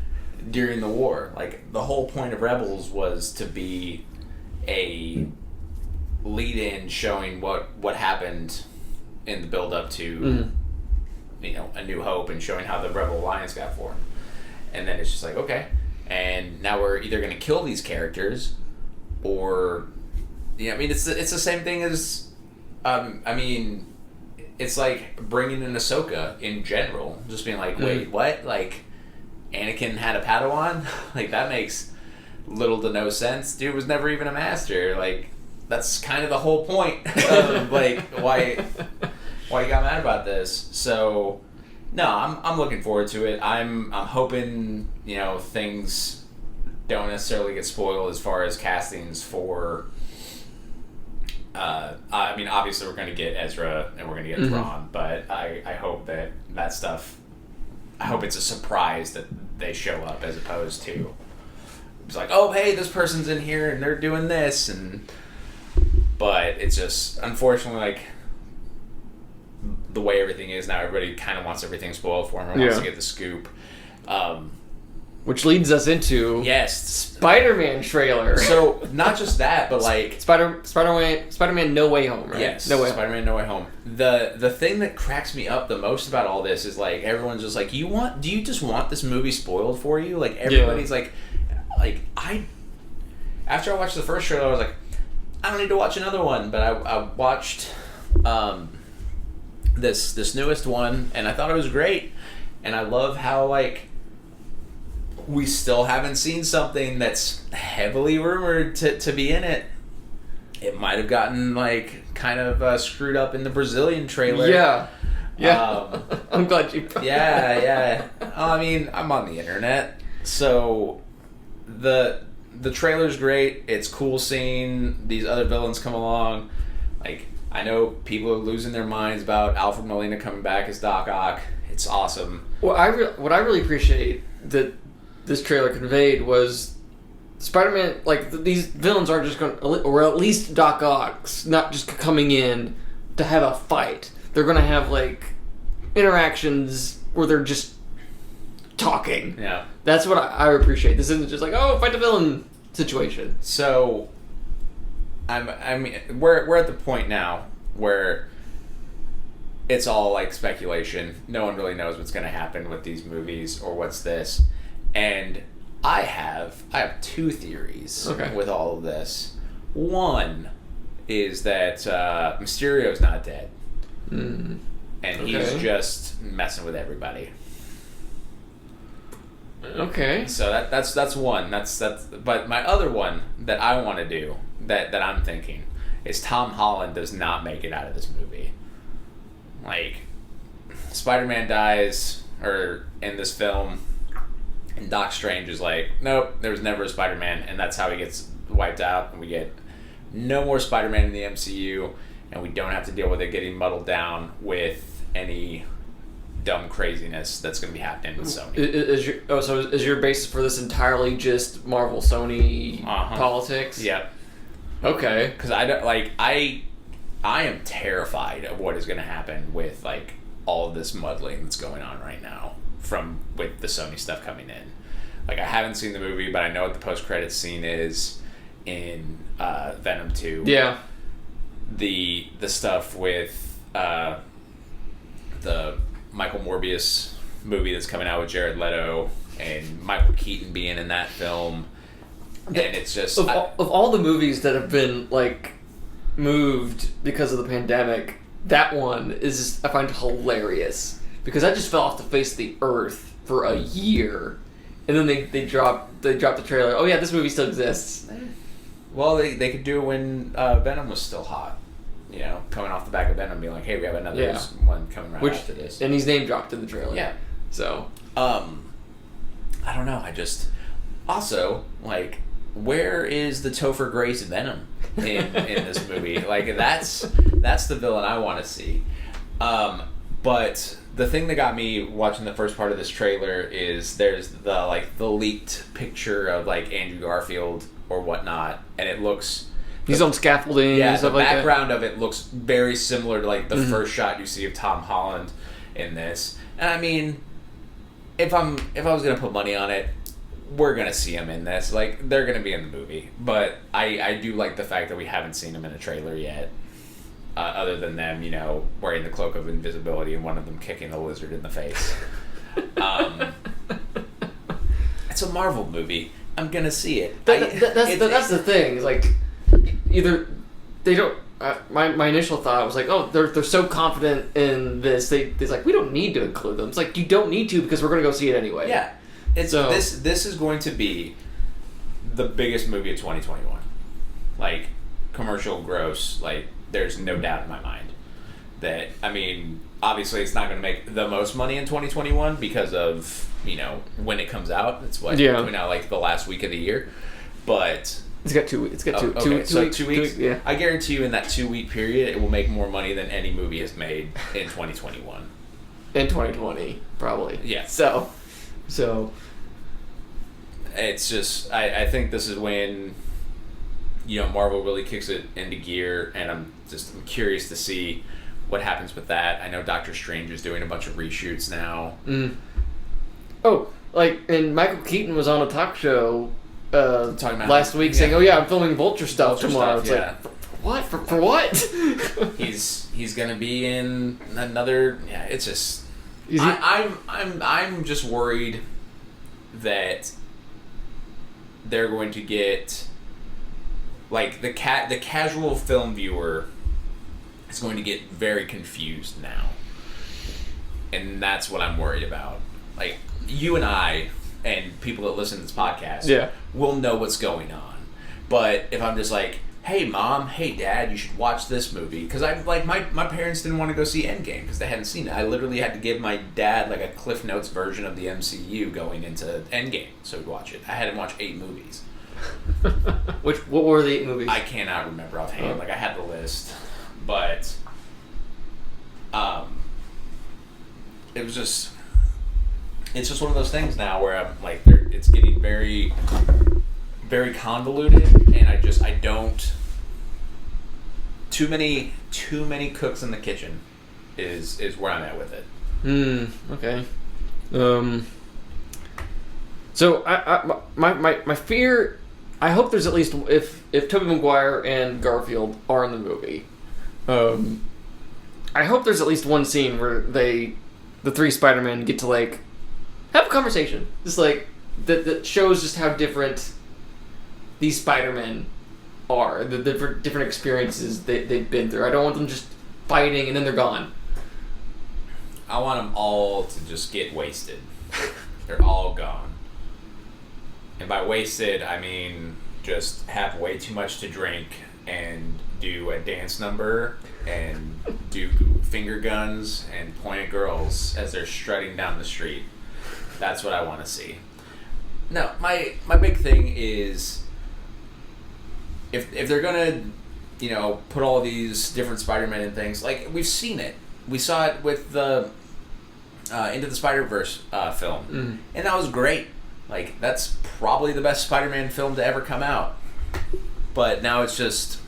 during the war. Like the whole point of Rebels was to be a lead-in showing what happened in the build-up to A New Hope, and showing how the Rebel Alliance got formed. And then it's just like, okay, and now we're either going to kill these characters or I mean it's the same thing as I mean it's like bringing in Ahsoka in general, just being like, wait, what? Like Anakin had a Padawan? Like that makes little to no sense. Dude was never even a master. Like that's kind of the whole point of like why you got mad about this. So no, I'm looking forward to it. I'm hoping things don't necessarily get spoiled as far as castings for. I mean, obviously we're going to get Ezra and we're going to get Thrawn, but I hope that stuff. I hope it's a surprise that they show up as opposed to it's like, oh hey, this person's in here and they're doing this, but it's just unfortunately like the way everything is now. Everybody kind of wants everything spoiled for them and wants to get the scoop. Which leads us into Spider-Man trailer. So not just that, but like Spider-Man No Way Home, right? Yes, No Way Spider-Man No Way Home. The thing that cracks me up the most about all this is like everyone's just like, do you just want this movie spoiled for you? Like everybody's like after I watched the first trailer, I was like, I don't need to watch another one, but I watched this newest one, and I thought it was great, and I love how like we still haven't seen something that's heavily rumored to be in it. It might have gotten like kind of screwed up in the Brazilian trailer. Yeah. I'm glad you. Yeah. I mean, I'm on the internet, so the trailer's great. It's cool seeing these other villains come along. Like I know people are losing their minds about Alfred Molina coming back as Doc Ock. It's awesome. Well, what I really appreciate that this trailer conveyed was Spider-Man, like, these villains aren't just going to, or at least Doc Ock's not just coming in to have a fight. They're going to have, like, interactions where they're just talking. Yeah. That's what I appreciate. This isn't just like, oh, fight the villain situation. So, I mean, we're at the point now where it's all like speculation. No one really knows what's going to happen with these movies or what's this. And I have two theories with all of this. One is that Mysterio's not dead, and he's just messing with everybody. Okay. So that's one. That's. But my other one that I want to do that I'm thinking is Tom Holland does not make it out of this movie. Like, Spider-Man dies in this film, and Doc Strange is like, nope, there was never a Spider-Man, and that's how he gets wiped out, and we get no more Spider-Man in the MCU, and we don't have to deal with it getting muddled down with any dumb craziness that's going to be happening with Sony. Is your basis for this entirely just Marvel Sony politics? Yeah. Okay. Because I am terrified of what is going to happen with like all of this muddling that's going on right now with the Sony stuff coming in. Like, I haven't seen the movie, but I know what the post-credits scene is in Venom 2. Yeah. The stuff with the Michael Morbius movie that's coming out with Jared Leto and Michael Keaton being in that film. And it's just... Of all the movies that have been, like, moved because of the pandemic, that one is, I find, hilarious. Because that just fell off the face of the earth for a year. And then they dropped the trailer. Oh yeah, this movie still exists. Well, they could do it when Venom was still hot. You know, coming off the back of Venom, being like, hey, we have another one coming right after this. And he's name dropped in the trailer. Yeah. So. I don't know. Also, like, where is the Topher Grace Venom in this movie? Like, that's the villain I want to see. But the thing that got me watching the first part of this trailer is there's the leaked picture of like Andrew Garfield or whatnot, and it looks... He's on scaffolding and stuff like that. The background of it looks very similar to like the first shot you see of Tom Holland in this. And I mean, if I was gonna put money on it, we're gonna see him in this. Like, they're gonna be in the movie. But I do like the fact that we haven't seen him in a trailer yet. Other than them, you know, wearing the cloak of invisibility and one of them kicking the lizard in the face. It's a Marvel movie. I'm gonna see it. That's the thing. Like, either they don't. My initial thought was like, oh, they're so confident in this. They're like, we don't need to include them. It's like, you don't need to because we're gonna go see it anyway. Yeah, this is going to be the biggest movie of 2021. Like, commercial gross. Like, there's no doubt in my mind that, I mean, obviously it's not going to make the most money in 2021 because of, you know, when it comes out. It's coming out like the last week of the year. But it's got 2 weeks. It's got two weeks. Yeah. I guarantee you in that 2 week period, it will make more money than any movie has made in 2021. In 2020, probably. Yeah. So it's just, I think this is when, you know, Marvel really kicks it into gear, and I'm curious to see what happens with that. I know Doctor Strange is doing a bunch of reshoots now. Oh, and Michael Keaton was on a talk show talking about last week saying, "Oh yeah, I'm filming Vulture stuff tomorrow." It's like, for what? he's gonna be in another. Yeah, it's just. I'm just worried that they're going to get. Like, the casual film viewer is going to get very confused now. And that's what I'm worried about. Like, you and I, and people that listen to this podcast, will know what's going on. But if I'm just like, hey, Mom, hey, Dad, you should watch this movie. Because my parents didn't want to go see Endgame because they hadn't seen it. I literally had to give my dad, like, a Cliff Notes version of the MCU going into Endgame so he'd watch it. I had him watch 8 movies. What were the 8 movies? I cannot remember offhand. Like, I had the list, but it's just one of those things now where I'm like, it's getting very very convoluted, and I don't. Too many cooks in the kitchen is where I'm at with it. Okay. So my fear, I hope there's at least, if Tobey Maguire and Garfield are in the movie, I hope there's at least one scene where the three Spider-Men get to like have a conversation, just like that shows just how different these Spider-Men are, the different experiences they've been through. I don't want them just fighting and then they're gone. I want them all to just get wasted. They're all gone. And by wasted, I mean just have way too much to drink and do a dance number and do finger guns and point at girls as they're strutting down the street. That's what I want to see. No, my big thing is if they're gonna, put all these different Spider-Men and things, like we've seen it. We saw it with the Into the Spider-Verse film, and that was great. Like that's probably the best Spider-Man film to ever come out. But now it's just,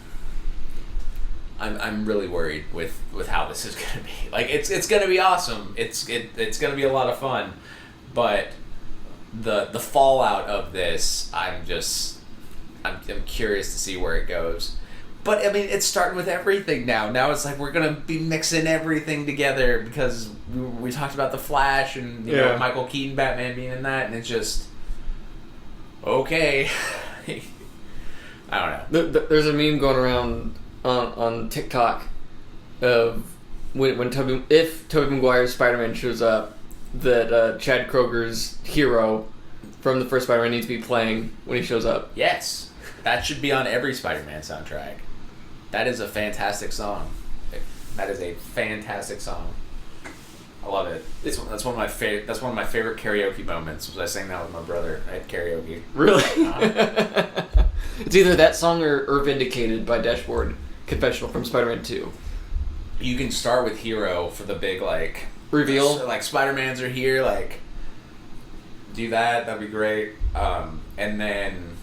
I'm really worried with how this is gonna be. Like it's gonna be awesome. It's gonna be a lot of fun, but the fallout of this, I'm curious to see where it goes. But I mean, it's starting with everything now. Now it's like we're gonna be mixing everything together because we talked about the Flash and Michael Keaton Batman being in that, and it's just okay. I don't know. There's a meme going around on TikTok of when Tobey Maguire's Spider-Man shows up, that Chad Kroger's Hero from the first Spider-Man needs to be playing when he shows up. Yes, that should be on every Spider-Man soundtrack. That is a fantastic song. That is a fantastic song. I love it. That's one of my favorite. That's one of my favorite karaoke moments. Was I sang that with my brother at karaoke? Really? It's either that song or "Vindicated" by Dashboard Confessional from Spider-Man 2. You can start with "Hero" for the big reveal. Like Spider-Mans are here. Like do that. That'd be great. And then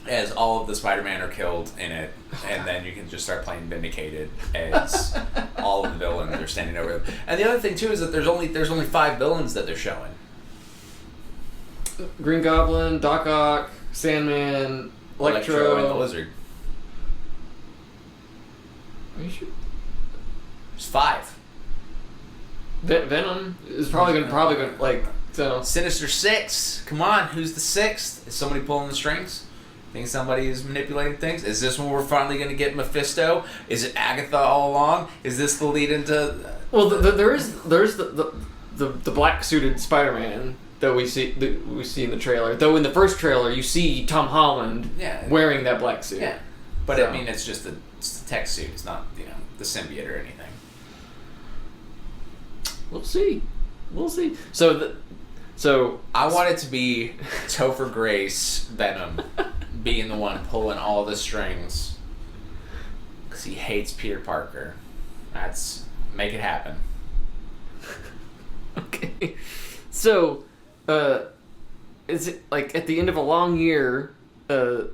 as all of the Spider-Man are killed in it, and then you can just start playing Vindicated as all of the villains are standing over them. And the other thing too is that there's only 5 villains that they're showing. Green Goblin, Doc Ock, Sandman, Electro, and the Lizard. Are you sure? There's 5. Venom is probably gonna like so. Sinister 6. Come on, who's the 6th? Is somebody pulling the strings? Think somebody is manipulating things? Is this when we're finally going to get Mephisto? Is it Agatha all along? Is this the lead into? Well, there's the black suited Spider-Man that we see in the trailer. Though in the first trailer you see Tom Holland wearing that black suit. Yeah, but so. I mean it's just the tech suit. It's not the symbiote or anything. We'll see. So I want it to be Topher Grace Venom being the one pulling all the strings because he hates Peter Parker. Make it happen. Okay. So, is it like at the end of a long year of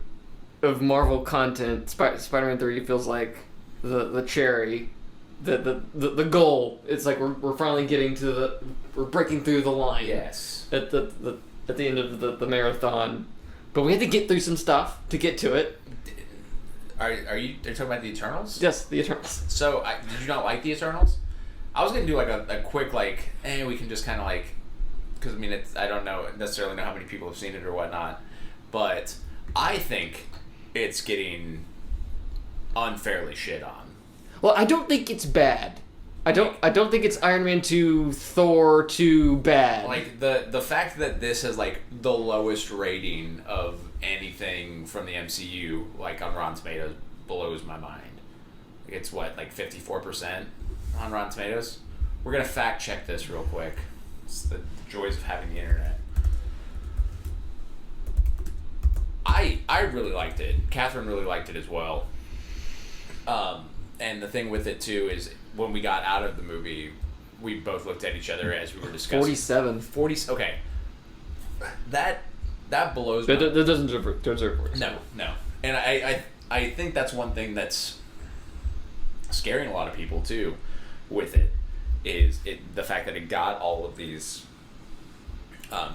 Marvel content, Spider-Man 3 feels like the cherry, the goal? It's like we're finally getting to we're breaking through the line. Yes. At the end of the marathon, but we had to get through some stuff to get to it. Are you talking about the Eternals? Yes, the Eternals. So, did you not like the Eternals? I was gonna do like a quick we can just kind of because I mean I don't necessarily know how many people have seen it or whatnot, but I think it's getting unfairly shit on. Well, I don't think it's bad. I don't think it's Iron Man 2, Thor 2 bad. Like the fact that this has the lowest rating of anything from the MCU on Rotten Tomatoes blows my mind. It's 54% on Rotten Tomatoes. We're gonna fact check this real quick. It's the joys of having the internet. I really liked it. Catherine really liked it as well. And the thing with it too is when we got out of the movie, we both looked at each other as we were discussing. 47. 40. Okay. That that blows. That doesn't deserve worse. No. And I think that's one thing that's scaring a lot of people too with it, is the fact that it got all of these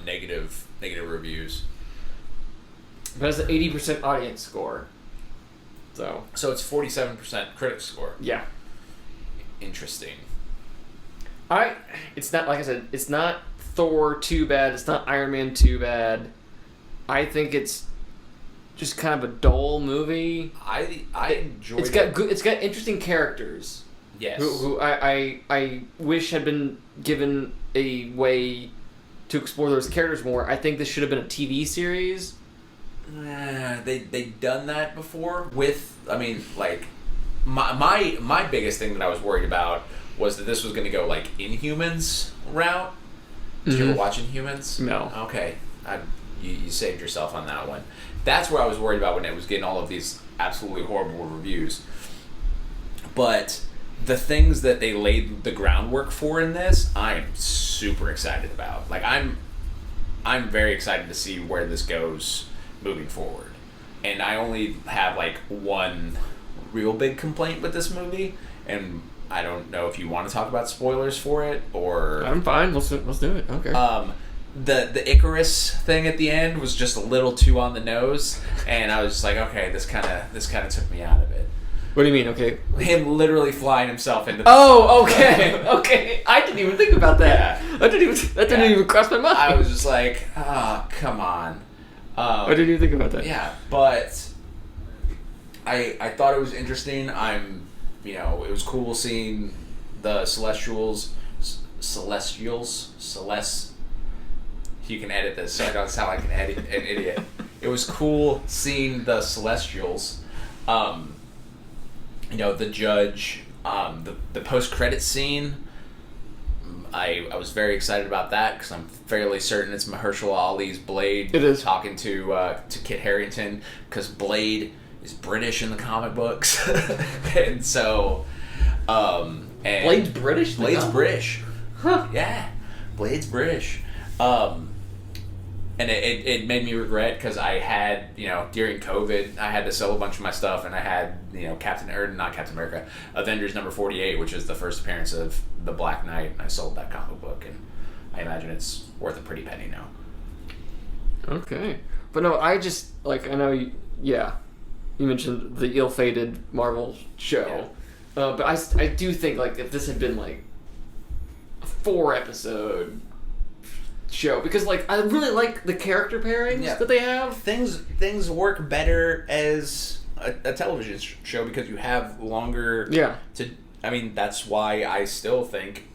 negative reviews. But it's an 80% audience score. So it's 47% critic score. Yeah. Interesting. It's not, like I said, it's not Thor too bad, it's not Iron Man too bad. I think it's just kind of a dull movie. I enjoyed it. It's got interesting characters. Yes. Who I wish had been given a way to explore those characters more. I think this should have been a TV series. They've done that before with, I mean, like, my biggest thing that I was worried about was that this was going to go, like, Inhumans route. Did you ever watch Inhumans? No. Okay. You saved yourself on that one. That's where I was worried about when it was getting all of these absolutely horrible reviews. But the things that they laid the groundwork for in this, I am super excited about. Like, I'm very excited to see where this goes moving forward. And I only have, like, one real big complaint with this movie, and I don't know if you want to talk about spoilers for it, or... I'm fine. Let's do it. Okay. The Icarus thing at the end was just a little too on the nose, and I was just like, okay, this kind of took me out of it. What do you mean? Okay. Him literally flying himself into the okay. Okay. I didn't even think about that. Yeah. That didn't even cross my mind. I was just like, come on. I didn't even think about that. Yeah, but I thought it was interesting. It was cool seeing the Celestials. You can edit this so I don't sound like an idiot. It was cool seeing the Celestials. The judge, the post-credit scene. I was very excited about that because I'm fairly certain it's Mahershala Ali's Blade. It is. Talking to Kit Harington, because Blade is British in the comic books. And so... Blade's British? Blade's British. Huh. Yeah. Blade's British. And it made me regret, because I had, during COVID, I had to sell a bunch of my stuff, and I had, Avengers number 48, which is the first appearance of the Black Knight, and I sold that comic book, and I imagine it's worth a pretty penny now. Okay. But no, I just, like, I know you mentioned the ill-fated Marvel show, but I do think, like, if this had been, like, a 4-episode show, because, like, I really like the character pairings that they have. Things work better as a television show because you have longer that's why I still think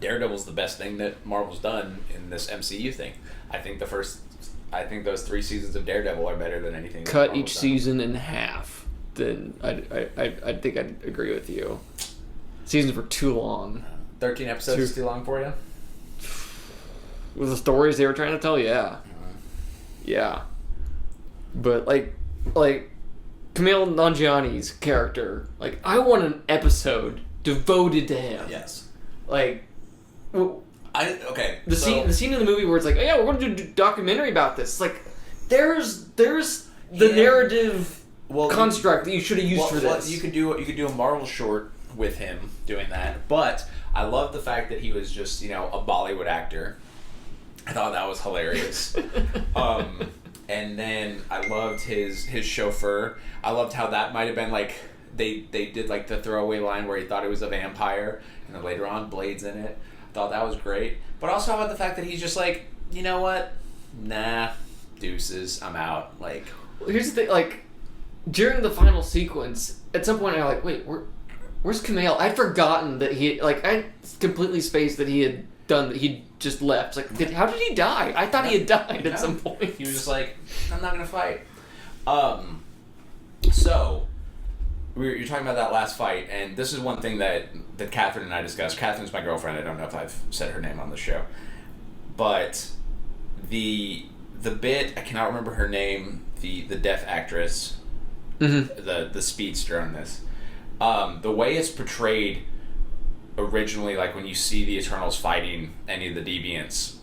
Daredevil's the best thing that Marvel's done in this MCU thing. I think those 3 seasons of Daredevil are better than anything. Cut each season in half, then I think I'd agree with you. Seasons were too long. 13 episodes is too long for you? With the stories they were trying to tell, yeah. Yeah. But, like Kumail Nanjiani's character, like, I want an episode devoted to him. Yes. Like, the scene in the movie where it's like, oh, yeah, we're going to do a documentary about this. Like, there's the narrative construct that you should have used for this. Well, you could do a Marvel short with him doing that, but I love the fact that he was just, a Bollywood actor. I thought that was hilarious. And then I loved his chauffeur. I loved how that might have been, like, they did, like, the throwaway line where he thought he was a vampire, and then later on Blade's in it. I thought that was great. But also how about the fact that he's just like, you know what? Nah, deuces, I'm out. Like, here's the thing, like, during the final sequence, at some point I'm like, wait, where's Kumail? I'd forgotten that I completely spaced that he just left. Like, how did he die? I thought he had died at some point. He was just like, I'm not gonna fight. So you're talking about that last fight, and this is one thing that Catherine and I discussed. Catherine's my girlfriend. I don't know if I've said her name on the show, but the bit, I cannot remember her name. The deaf actress, the speedster on this. The way it's portrayed originally, like when you see the Eternals fighting any of the Deviants,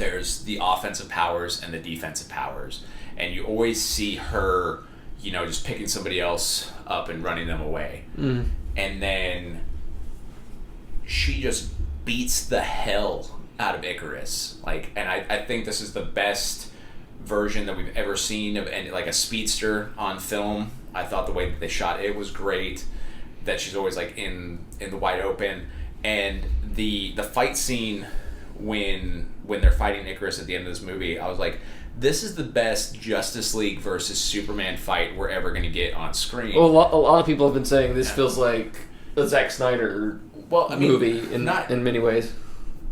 there's the offensive powers and the defensive powers, and you always see her, just picking somebody else up and running them away. And then she just beats the hell out of Icarus. And I think this is the best version that we've ever seen of a speedster on film. I thought the way that they shot it was great, that she's always in the wide open, and the fight scene when they're fighting Icarus at the end of this movie, I was like, this is the best Justice League versus Superman fight we're ever going to get on screen. Well, a lot of people have been saying this feels like a Zack Snyder movie in many ways.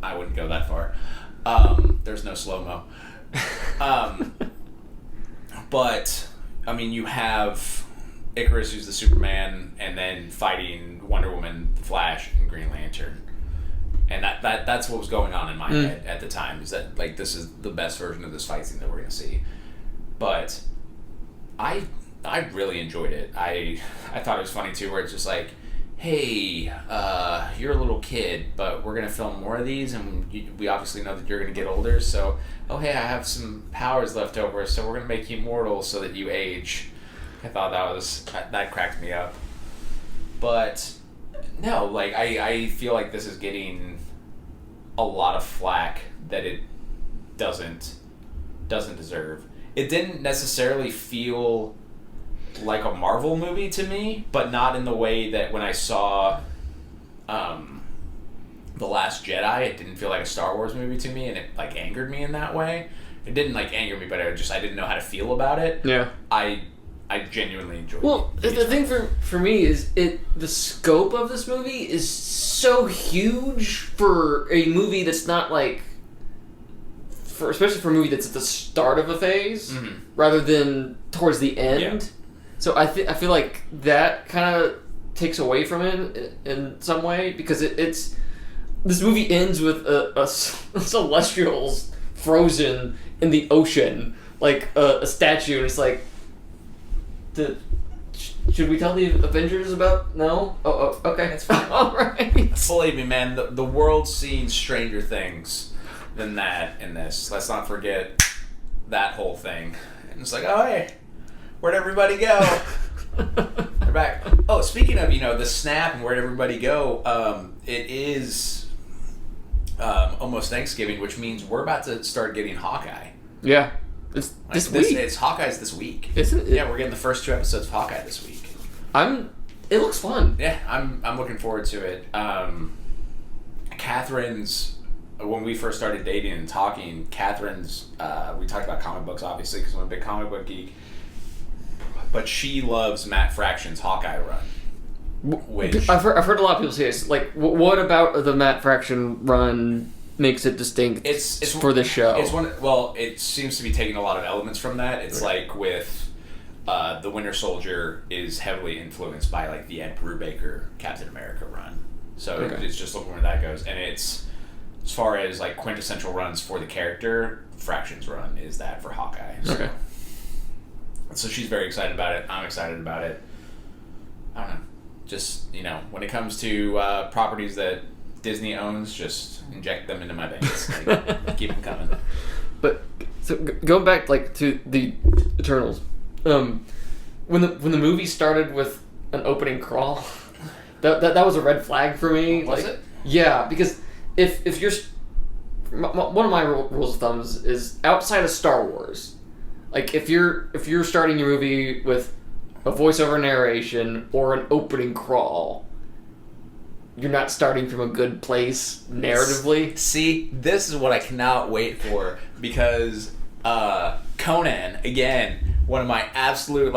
I wouldn't go that far. There's no slow-mo. But, you have Icarus, who's the Superman, and then fighting Wonder Woman, the Flash, and Green Lantern. And that's what was going on in my head at the time, is that this is the best version of this fight scene that we're going to see. But I really enjoyed it. I thought it was funny too, where it's just hey, you're a little kid, but we're going to film more of these, and we obviously know that you're going to get older, so, oh hey, I have some powers left over, so we're going to make you immortal so that you age. I thought that cracked me up. But no, I feel like this is getting a lot of flack that it doesn't deserve. It didn't necessarily feel like a Marvel movie to me, but not in the way that when I saw The Last Jedi, it didn't feel like a Star Wars movie to me, and it angered me in that way. It didn't anger me, but I didn't know how to feel about it. Yeah. I genuinely enjoyed it. Well, the thing for me is the scope of this movie is so huge for a movie that's not especially for a movie that's at the start of a phase rather than towards the end. Yeah. So I feel like that kind of takes away from it in some way, because it's this movie ends with a Celestials frozen in the ocean, a statue, and it's should we tell the Avengers about? No? Oh, okay. It's fine. All right. Believe me, man, the world's seen stranger things than that in this. Let's not forget that whole thing. And it's oh, hey, where'd everybody go? They're back. Oh, speaking of, the snap and where'd everybody go, it is almost Thanksgiving, which means we're about to start getting Hawkeye. Yeah. It's this week. It's Hawkeye's this week. Isn't it? Yeah, we're getting the first 2 episodes of Hawkeye this week. It looks fun. Yeah, I'm looking forward to it. Catherine's, when we first started dating and talking, Catherine's, we talked about comic books, obviously, because I'm a big comic book geek, but she loves Matt Fraction's Hawkeye run. Which I've heard a lot of people say this. What about the Matt Fraction run makes it distinct it's for this show? It seems to be taking a lot of elements from that. It's with the Winter Soldier is heavily influenced by the Ed Brubaker Captain America run. So it's just looking where that goes. And it's, as far as quintessential runs for the character, Fraction's run is that for Hawkeye. So she's very excited about it. I'm excited about it. I don't know. Just, when it comes to properties that Disney owns, just inject them into my veins. Keep them coming. But so going back to the Eternals, when the movie started with an opening crawl, that was a red flag for me. Was it? Yeah, because if you're one of my rules of thumb is outside of Star Wars, if you're starting your movie with a voiceover narration or an opening crawl, you're not starting from a good place narratively. See, this is what I cannot wait for, because Conan, again, one of my absolute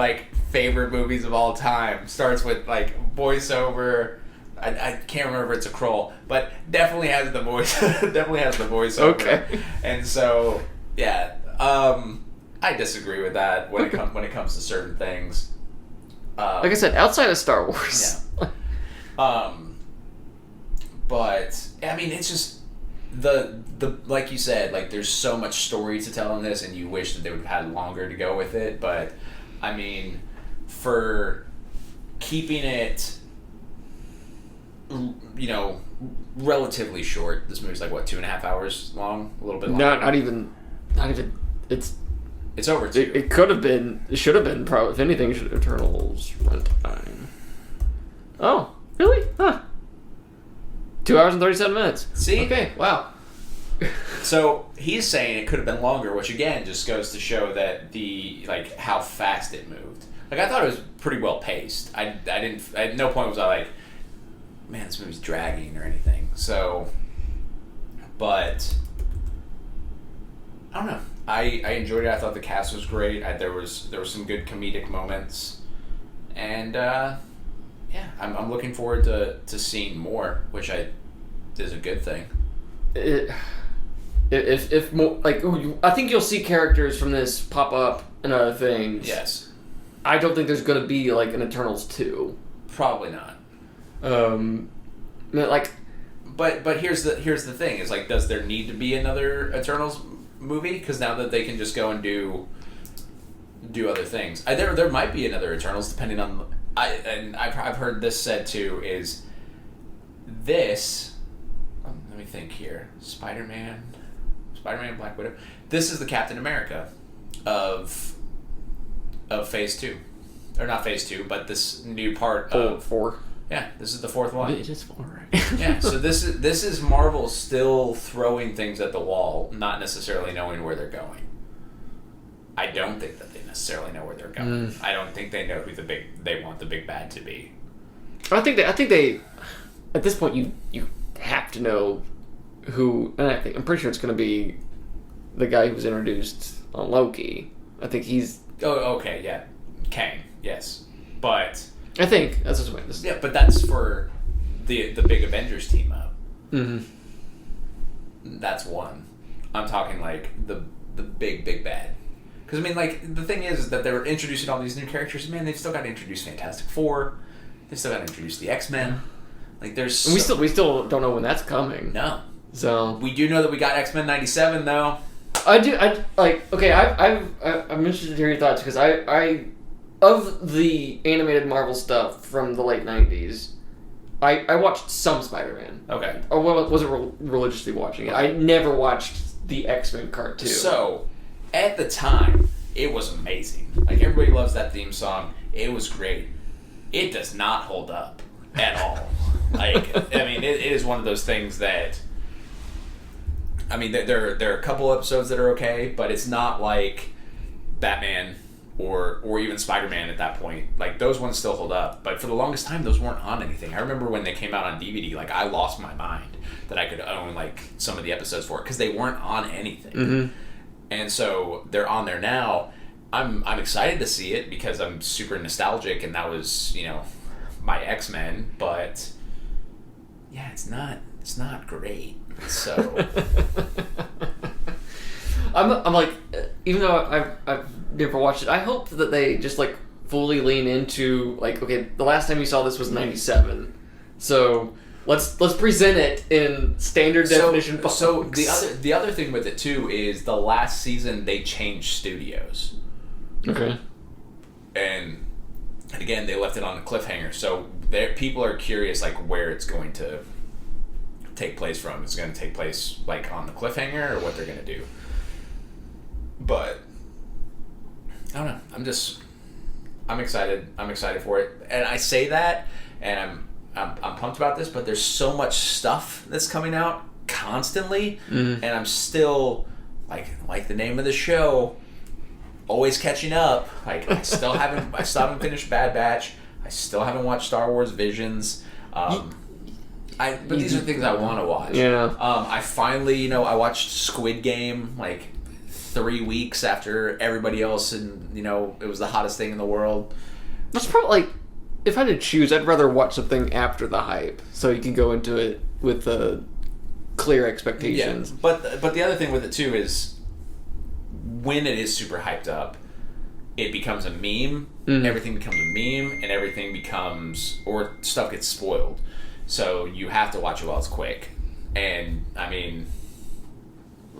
favorite movies of all time, starts with voiceover. I can't remember if it's a crawl, but definitely has the voice. Definitely has the voiceover. Okay. And so yeah, I disagree with that when it comes to certain things. Like I said, outside of Star Wars. Yeah. But it's just the like you said, there's so much story to tell in this, and you wish that they would have had longer to go with it. But for keeping it you know, relatively short. This movie's like what, 2.5 hours long, a little bit long. Not even. It's over 2. It could have been. It should have been. Probably, if anything, Eternals runtime. Oh, really? Huh. 2 hours and 37 minutes. See? Okay. Wow. So he's saying it could have been longer, which again just goes to show that how fast it moved. Like, I thought it was pretty well paced. I didn't. At no point was I like, man, this movie's dragging or anything. So, but I don't know. I enjoyed it. I thought the cast was great. There was some good comedic moments, and I'm looking forward to seeing more, which is a good thing. If more, like, I think you'll see characters from this pop up in other things. Yes. I don't think there's going to be like an Eternals 2. Probably not. Like, but here's the thing: is like, does there need to be another Eternals movie? Because now that they can just go and do other things, there might be another Eternals depending on. I've heard this said too. Is this? Let me think here. Spider-Man, Black Widow. This is the Captain America of Phase 2, or not Phase 2, but this new part of 4. Yeah, this is the 4th one. It is 4, right? Yeah, so this is Marvel still throwing things at the wall, not necessarily knowing where they're going. I don't think that they necessarily know where they're going. I don't think they know who they want the big bad to be. I think they at this point you have to know who, and I'm pretty sure it's going to be the guy who was introduced on Loki. I think he's. Oh, okay, yeah, Kang, yes, but I think that's his way. Yeah, but that's for the big Avengers team up. Mm-hmm. That's one. I'm talking like the big bad. Because I mean, like, the thing is that they're introducing all these new characters. Man, they've still got to introduce Fantastic Four. They've still got to introduce the X-Men. Like, there's we still don't know when that's coming. No. So we do know that we got X-Men '97 though. I like. Okay, I'm interested to hear your thoughts because I of the animated Marvel stuff from the late '90s, I watched some Spider-Man. Okay. Or wasn't religiously watching it. I never watched the X-Men cartoon. So, at the time, it was amazing. Like, everybody loves that theme song. It was great. It does not hold up at all. Like, I mean, it is one of those things that, I mean, there are a couple episodes that are okay, but it's not like Batman or even Spider-Man at that point. Like, those ones still hold up. But for the longest time, those weren't on anything. I remember when they came out on DVD, like, I lost my mind that I could own, like, some of the episodes for it, because they weren't on anything. Mm-hmm. And so they're on there now. I'm excited to see it because I'm super nostalgic, and that was, you know, my X-Men. But yeah, it's not great. So I'm like, even though I've never watched it, I hope that they just like fully lean into like, okay, the last time you saw this was '97, so let's present it in standard definition. So the other thing with it too is the last season they changed studios. Okay. And again, they left it on a cliffhanger. So people are curious, like, where it's going to take place from. It's going to take place like on the cliffhanger, or what they're going to do. But I don't know. I'm excited. I'm excited for it, and I say that, and I'm pumped about this. But there's so much stuff that's coming out constantly, and I'm still like the name of the show, always catching up. Like, I still haven't finished Bad Batch. I still haven't watched Star Wars Visions. But these are things I want to watch. Yeah. I finally, I watched Squid Game like 3 weeks after everybody else, and it was the hottest thing in the world. That's probably like, if I had to choose, I'd rather watch something after the hype, so you can go into it with clear expectations. Yeah. But the other thing with it too is, when it is super hyped up, it becomes a meme. Everything becomes a meme, and everything becomes, or stuff gets spoiled. So you have to watch it while it's quick. And I mean,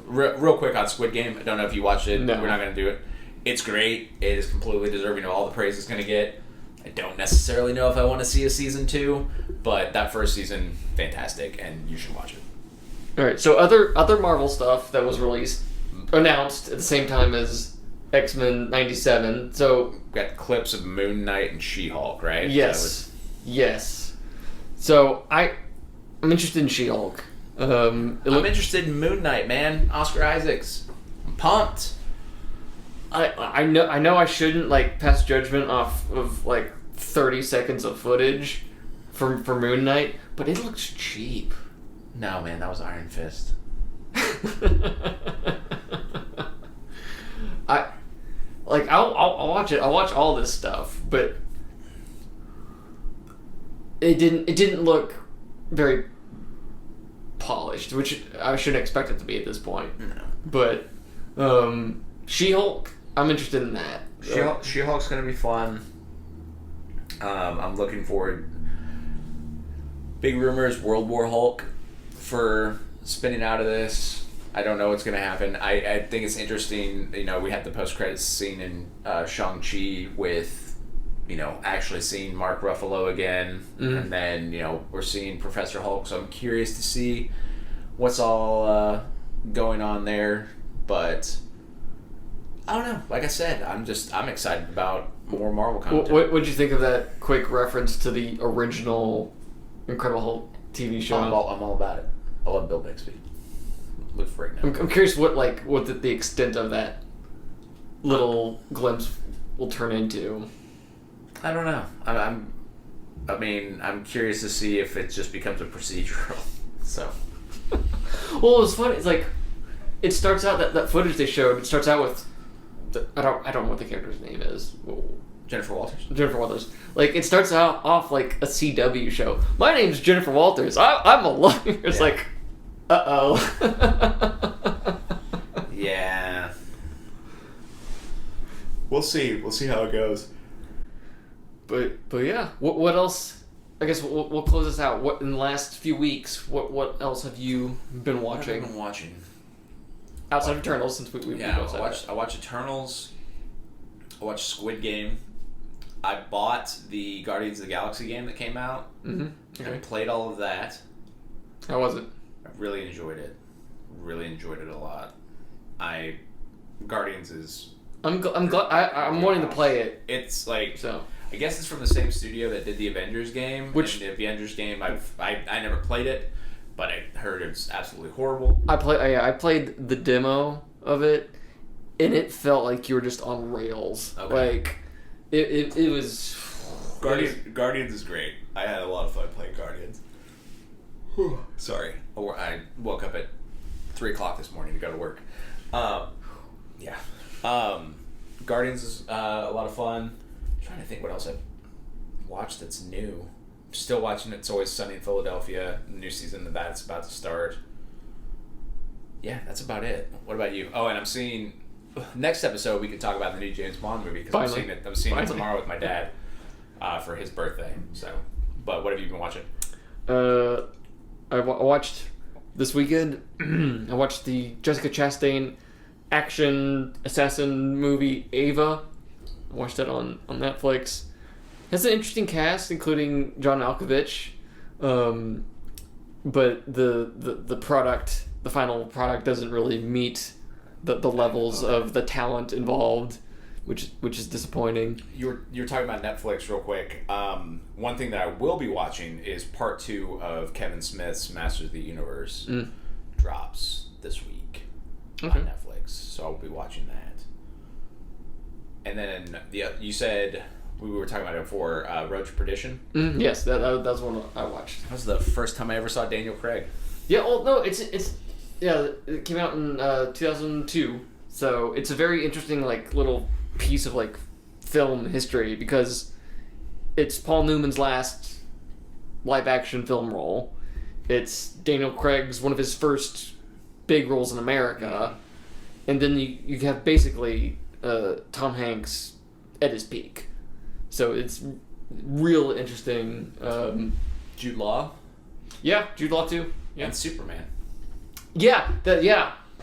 real quick on Squid Game. I don't know if you watched it. No. We're not going to do it. It's great. It is completely deserving of all the praise it's going to get. I don't necessarily know if I want to see a season 2, but that first season, fantastic, and you should watch it. All right. So other Marvel stuff that was announced at the same time as X-Men '97. So We've got clips of Moon Knight and She-Hulk, right? yes. So I'm interested in She-Hulk. I'm interested in Moon Knight, man. Oscar Isaacs. I'm pumped. I know I shouldn't like pass judgment off of like 30 seconds of footage for Moon Knight, but it looks cheap. No, man, that was Iron Fist. I'll watch it. I'll watch all this stuff, but it didn't look very polished, which I shouldn't expect it to be at this point. No. But She-Hulk, I'm interested in that. She-Hulk's gonna be fun. I'm looking forward. Big rumors, World War Hulk for spinning out of this. I don't know what's gonna happen. I think it's interesting. You know, we had the post-credits scene in Shang-Chi with, you know, actually seeing Mark Ruffalo again, and then, you know, we're seeing Professor Hulk. So I'm curious to see what's all going on there, but I don't know. Like I said, I'm excited about more Marvel content. What would you think of that quick reference to the original Incredible Hulk TV show? I'm all about it. I love Bill Bixby. With right now. I'm curious what the extent of that little glimpse will turn into. I don't know. I'm curious to see if it just becomes a procedural. So. Well, it was funny. It's like it starts out that footage they showed. It starts out with I don't know what the character's name is. Jennifer Walters. Like it starts out off like a CW show. My name's Jennifer Walters. I'm a lawyer. It's like, uh-oh. Yeah. We'll see. We'll see how it goes. But yeah. What else? I guess we'll close this out. What in the last few weeks? What else have you been watching? What have I been watching? Outside of Eternals, since we I watched Eternals. I watched Squid Game. I bought the Guardians of the Galaxy game that came out. Mm-hmm. Okay. I played all of that. How was it? I really enjoyed it. Really enjoyed it a lot. Guardians is. I'm glad. I'm wanting to play it. It's like so. I guess it's from the same studio that did the Avengers game. Which the Avengers game, I never played it, but I heard it's absolutely horrible. I played the demo of it, and it felt like you were just on rails. Okay. Like it was. Guardians is great. I had a lot of fun playing Guardians. Sorry, I woke up at 3:00 this morning to go to work. Yeah. Guardians is a lot of fun. I'm trying to think what else I've watched that's new. I'm still watching It's Always Sunny in Philadelphia. The new season of that's about to start. Yeah, that's about it. What about you? Oh, and I'm seeing next episode we could talk about the new James Bond movie because I'm seeing it tomorrow with my dad for his birthday. So, but what have you been watching? I watched this weekend. I watched the Jessica Chastain action assassin movie Ava. I watched that on Netflix. It has an interesting cast, including John Malkovich. But the product, the final product, doesn't really meet the levels of the talent involved, which is disappointing. You're talking about Netflix real quick. One thing that I will be watching is part 2 of Kevin Smith's Masters of the Universe. Drops this week on Netflix, so I'll be watching that. And then you said we were talking about it before, Road to Perdition. Yes, that's one I watched. That was the first time I ever saw Daniel Craig. Yeah, well, no, it came out in 2002, so it's a very interesting like little piece of like film history because it's Paul Newman's last live action film role. It's Daniel Craig's one of his first big roles in America, and then you have basically Tom Hanks at his peak. So it's real interesting. Jude Law? Yeah, Jude Law too. Yeah. And Superman. Yeah,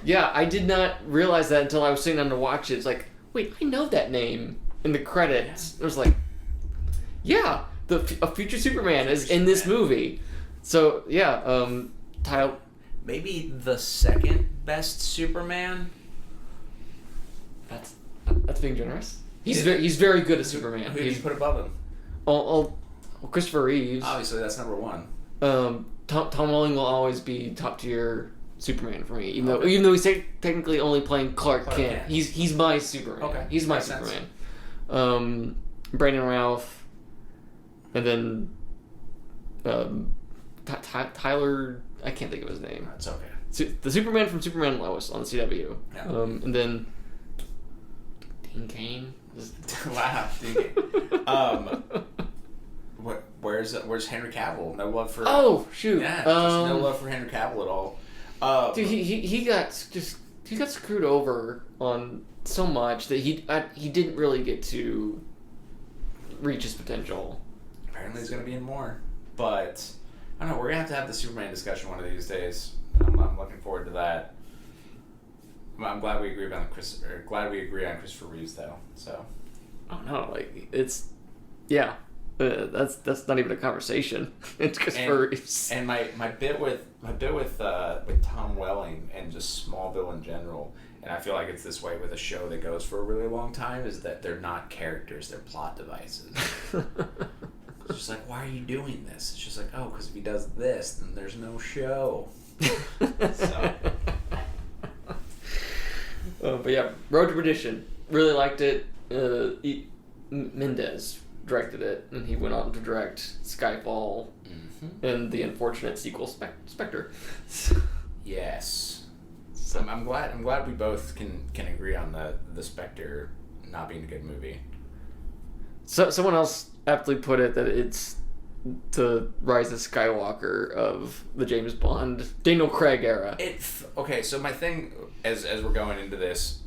I did not realize that until I was sitting down to watch it. It's like, wait, I know that name in the credits. It was like, Yeah, a future Superman is in this movie. So yeah, maybe the second best Superman. That's being generous. He's very good at Superman. Who do you put above him? Christopher Reeves. Obviously, that's number one. Tom Welling will always be top tier Superman for me, even though he's technically only playing Clark Kent. He's my Superman. Okay, he's my Superman. Brandon Routh, and then Tyler. I can't think of his name. That's okay. The Superman from Superman and Lois on the CW. Yeah. And then Dean Cain. Wow, Dean Cain. Where's Henry Cavill? No love for. Oh shoot! Yeah, just no love for Henry Cavill at all. Dude, he got screwed over on so much that he didn't really get to reach his potential. Apparently, he's gonna be in more, but I don't know. We're gonna have to have the Superman discussion one of these days. I'm looking forward to that. I'm glad we agree on Christopher Reeves though. So. Oh no! Like it's, yeah. That's not even a conversation. It's Christopher Reeves. And my bit with Tom Welling and just Smallville in general, and I feel like it's this way with a show that goes for a really long time, is that they're not characters, they're plot devices. It's just like, why are you doing this? It's just like, oh, because if he does this, then there's no show. So. But yeah, Road to Perdition. Really liked it. Mendez directed it, and he went on to direct Skyfall and the unfortunate sequel Spectre. Yes. So I'm glad we both can agree on the Spectre not being a good movie. So someone else aptly put it that it's the Rise of Skywalker of the James Bond Daniel Craig era. Okay, so my thing as we're going into this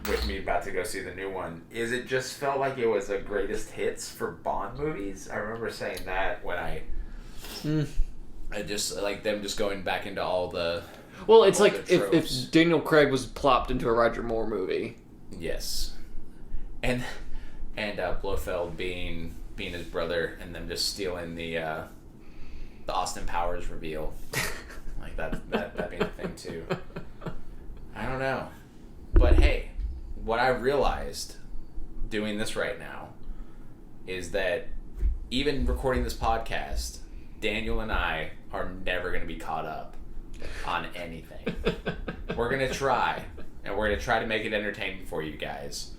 with me about to go see the new one is it just felt like it was a greatest hits for Bond movies. I remember saying that when I just like them just going back into all the it's like if Daniel Craig was plopped into a Roger Moore movie. Yes. And Blofeld being his brother and them just stealing the Austin Powers reveal. Like that being a thing too. I don't know. But hey, what I realized doing this right now is that even recording this podcast, Daniel and I are never going to be caught up on anything. We're going to try, and we're going to try to make it entertaining for you guys.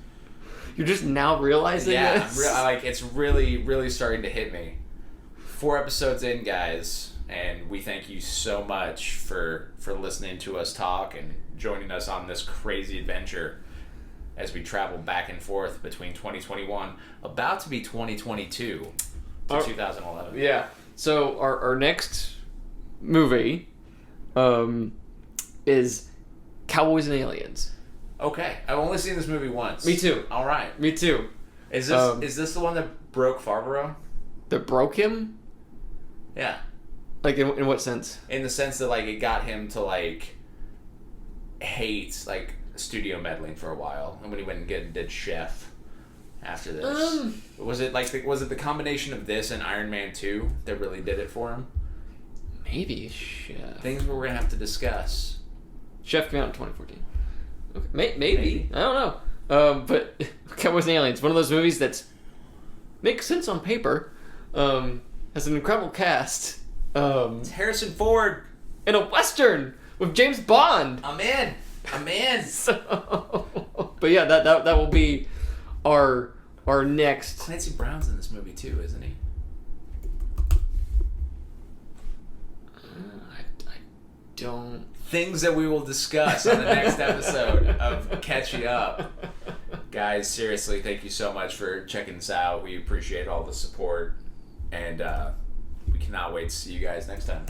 You're just now realizing this? Yeah, it's really, really starting to hit me. 4 episodes in, guys, and we thank you so much for listening to us talk and joining us on this crazy adventure as we travel back and forth between 2021, about to be 2022, to 2011. Yeah. So our next movie is Cowboys and Aliens. Okay. I've only seen this movie once. Me too. All right. Me too. Is this the one that broke Favreau? That broke him? Yeah. Like in what sense? In the sense that like it got him to like hate like studio meddling for a while, and when he went and did Chef after this, was it the combination of this and Iron Man 2 that really did it for him? Maybe Chef. Things we're gonna have to discuss. Chef came out in 2014. Okay. Maybe. I don't know. But Cowboys and Aliens, one of those movies that makes sense on paper, has an incredible cast. It's Harrison Ford in a Western with James Bond. I'm in. So, but yeah, that will be our next. Clancy Brown's in this movie too, isn't he? I don't. Things that we will discuss on the next episode of Catching Up. Guys, seriously, thank you so much for checking us out. We appreciate all the support, and we cannot wait to see you guys next time.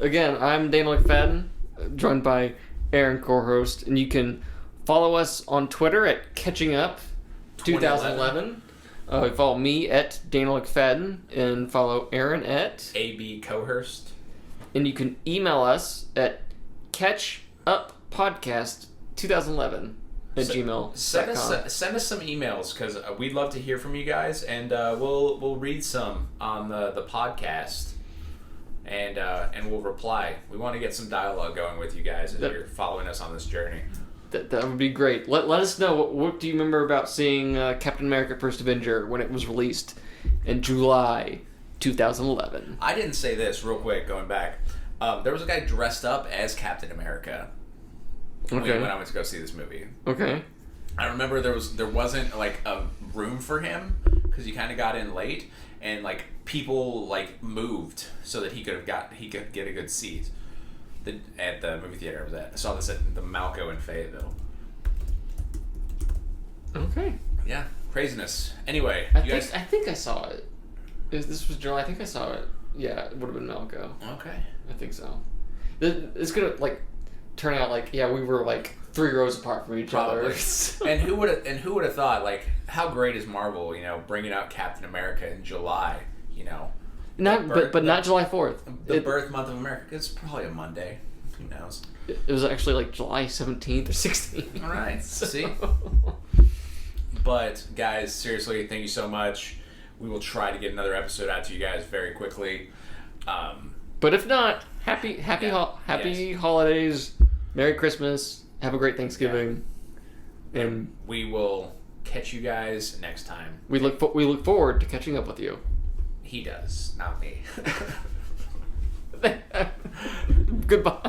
Again, I'm Daniel McFadden, joined by Aaron Corhost, and you can follow us on Twitter at Catching Up 2011. Follow me at Daniel McFadden, and follow Aaron at AB Cohurst. And you can email us at catchuppodcast2011 gmail.com. Send us some emails because we'd love to hear from you guys, and we'll read some on the podcast, and we'll reply. We want to get some dialogue going with you guys as you're following us on this journey. That would be great. Let us know. What do you remember about seeing Captain America: First Avenger when it was released in July 2011? I didn't say this real quick. Going back, there was a guy dressed up as Captain America. Okay. When I went to go see this movie. Okay. I remember there wasn't like a room for him because he kind of got in late, and like people like moved so that he could get a good seat at the movie theater I was at. I saw this at the Malco in Fayetteville. Okay. Yeah, craziness. Anyway, I think I saw it. This was July. I think I saw it. Yeah, it would have been Malco. Okay. I think so. It's gonna like turn out like we were like 3 rows apart from each other. And who would have thought, like, how great is Marvel, bringing out Captain America in July, but not July 4th. The birth month of America. It's probably a Monday. Who knows? It was actually like July 17th or 16th. All right. See? But guys, seriously, thank you so much. We will try to get another episode out to you guys very quickly. But if not, happy holidays, Merry Christmas, have a great Thanksgiving, and we will catch you guys next time. We look forward to catching up with you. He does, not me. Goodbye.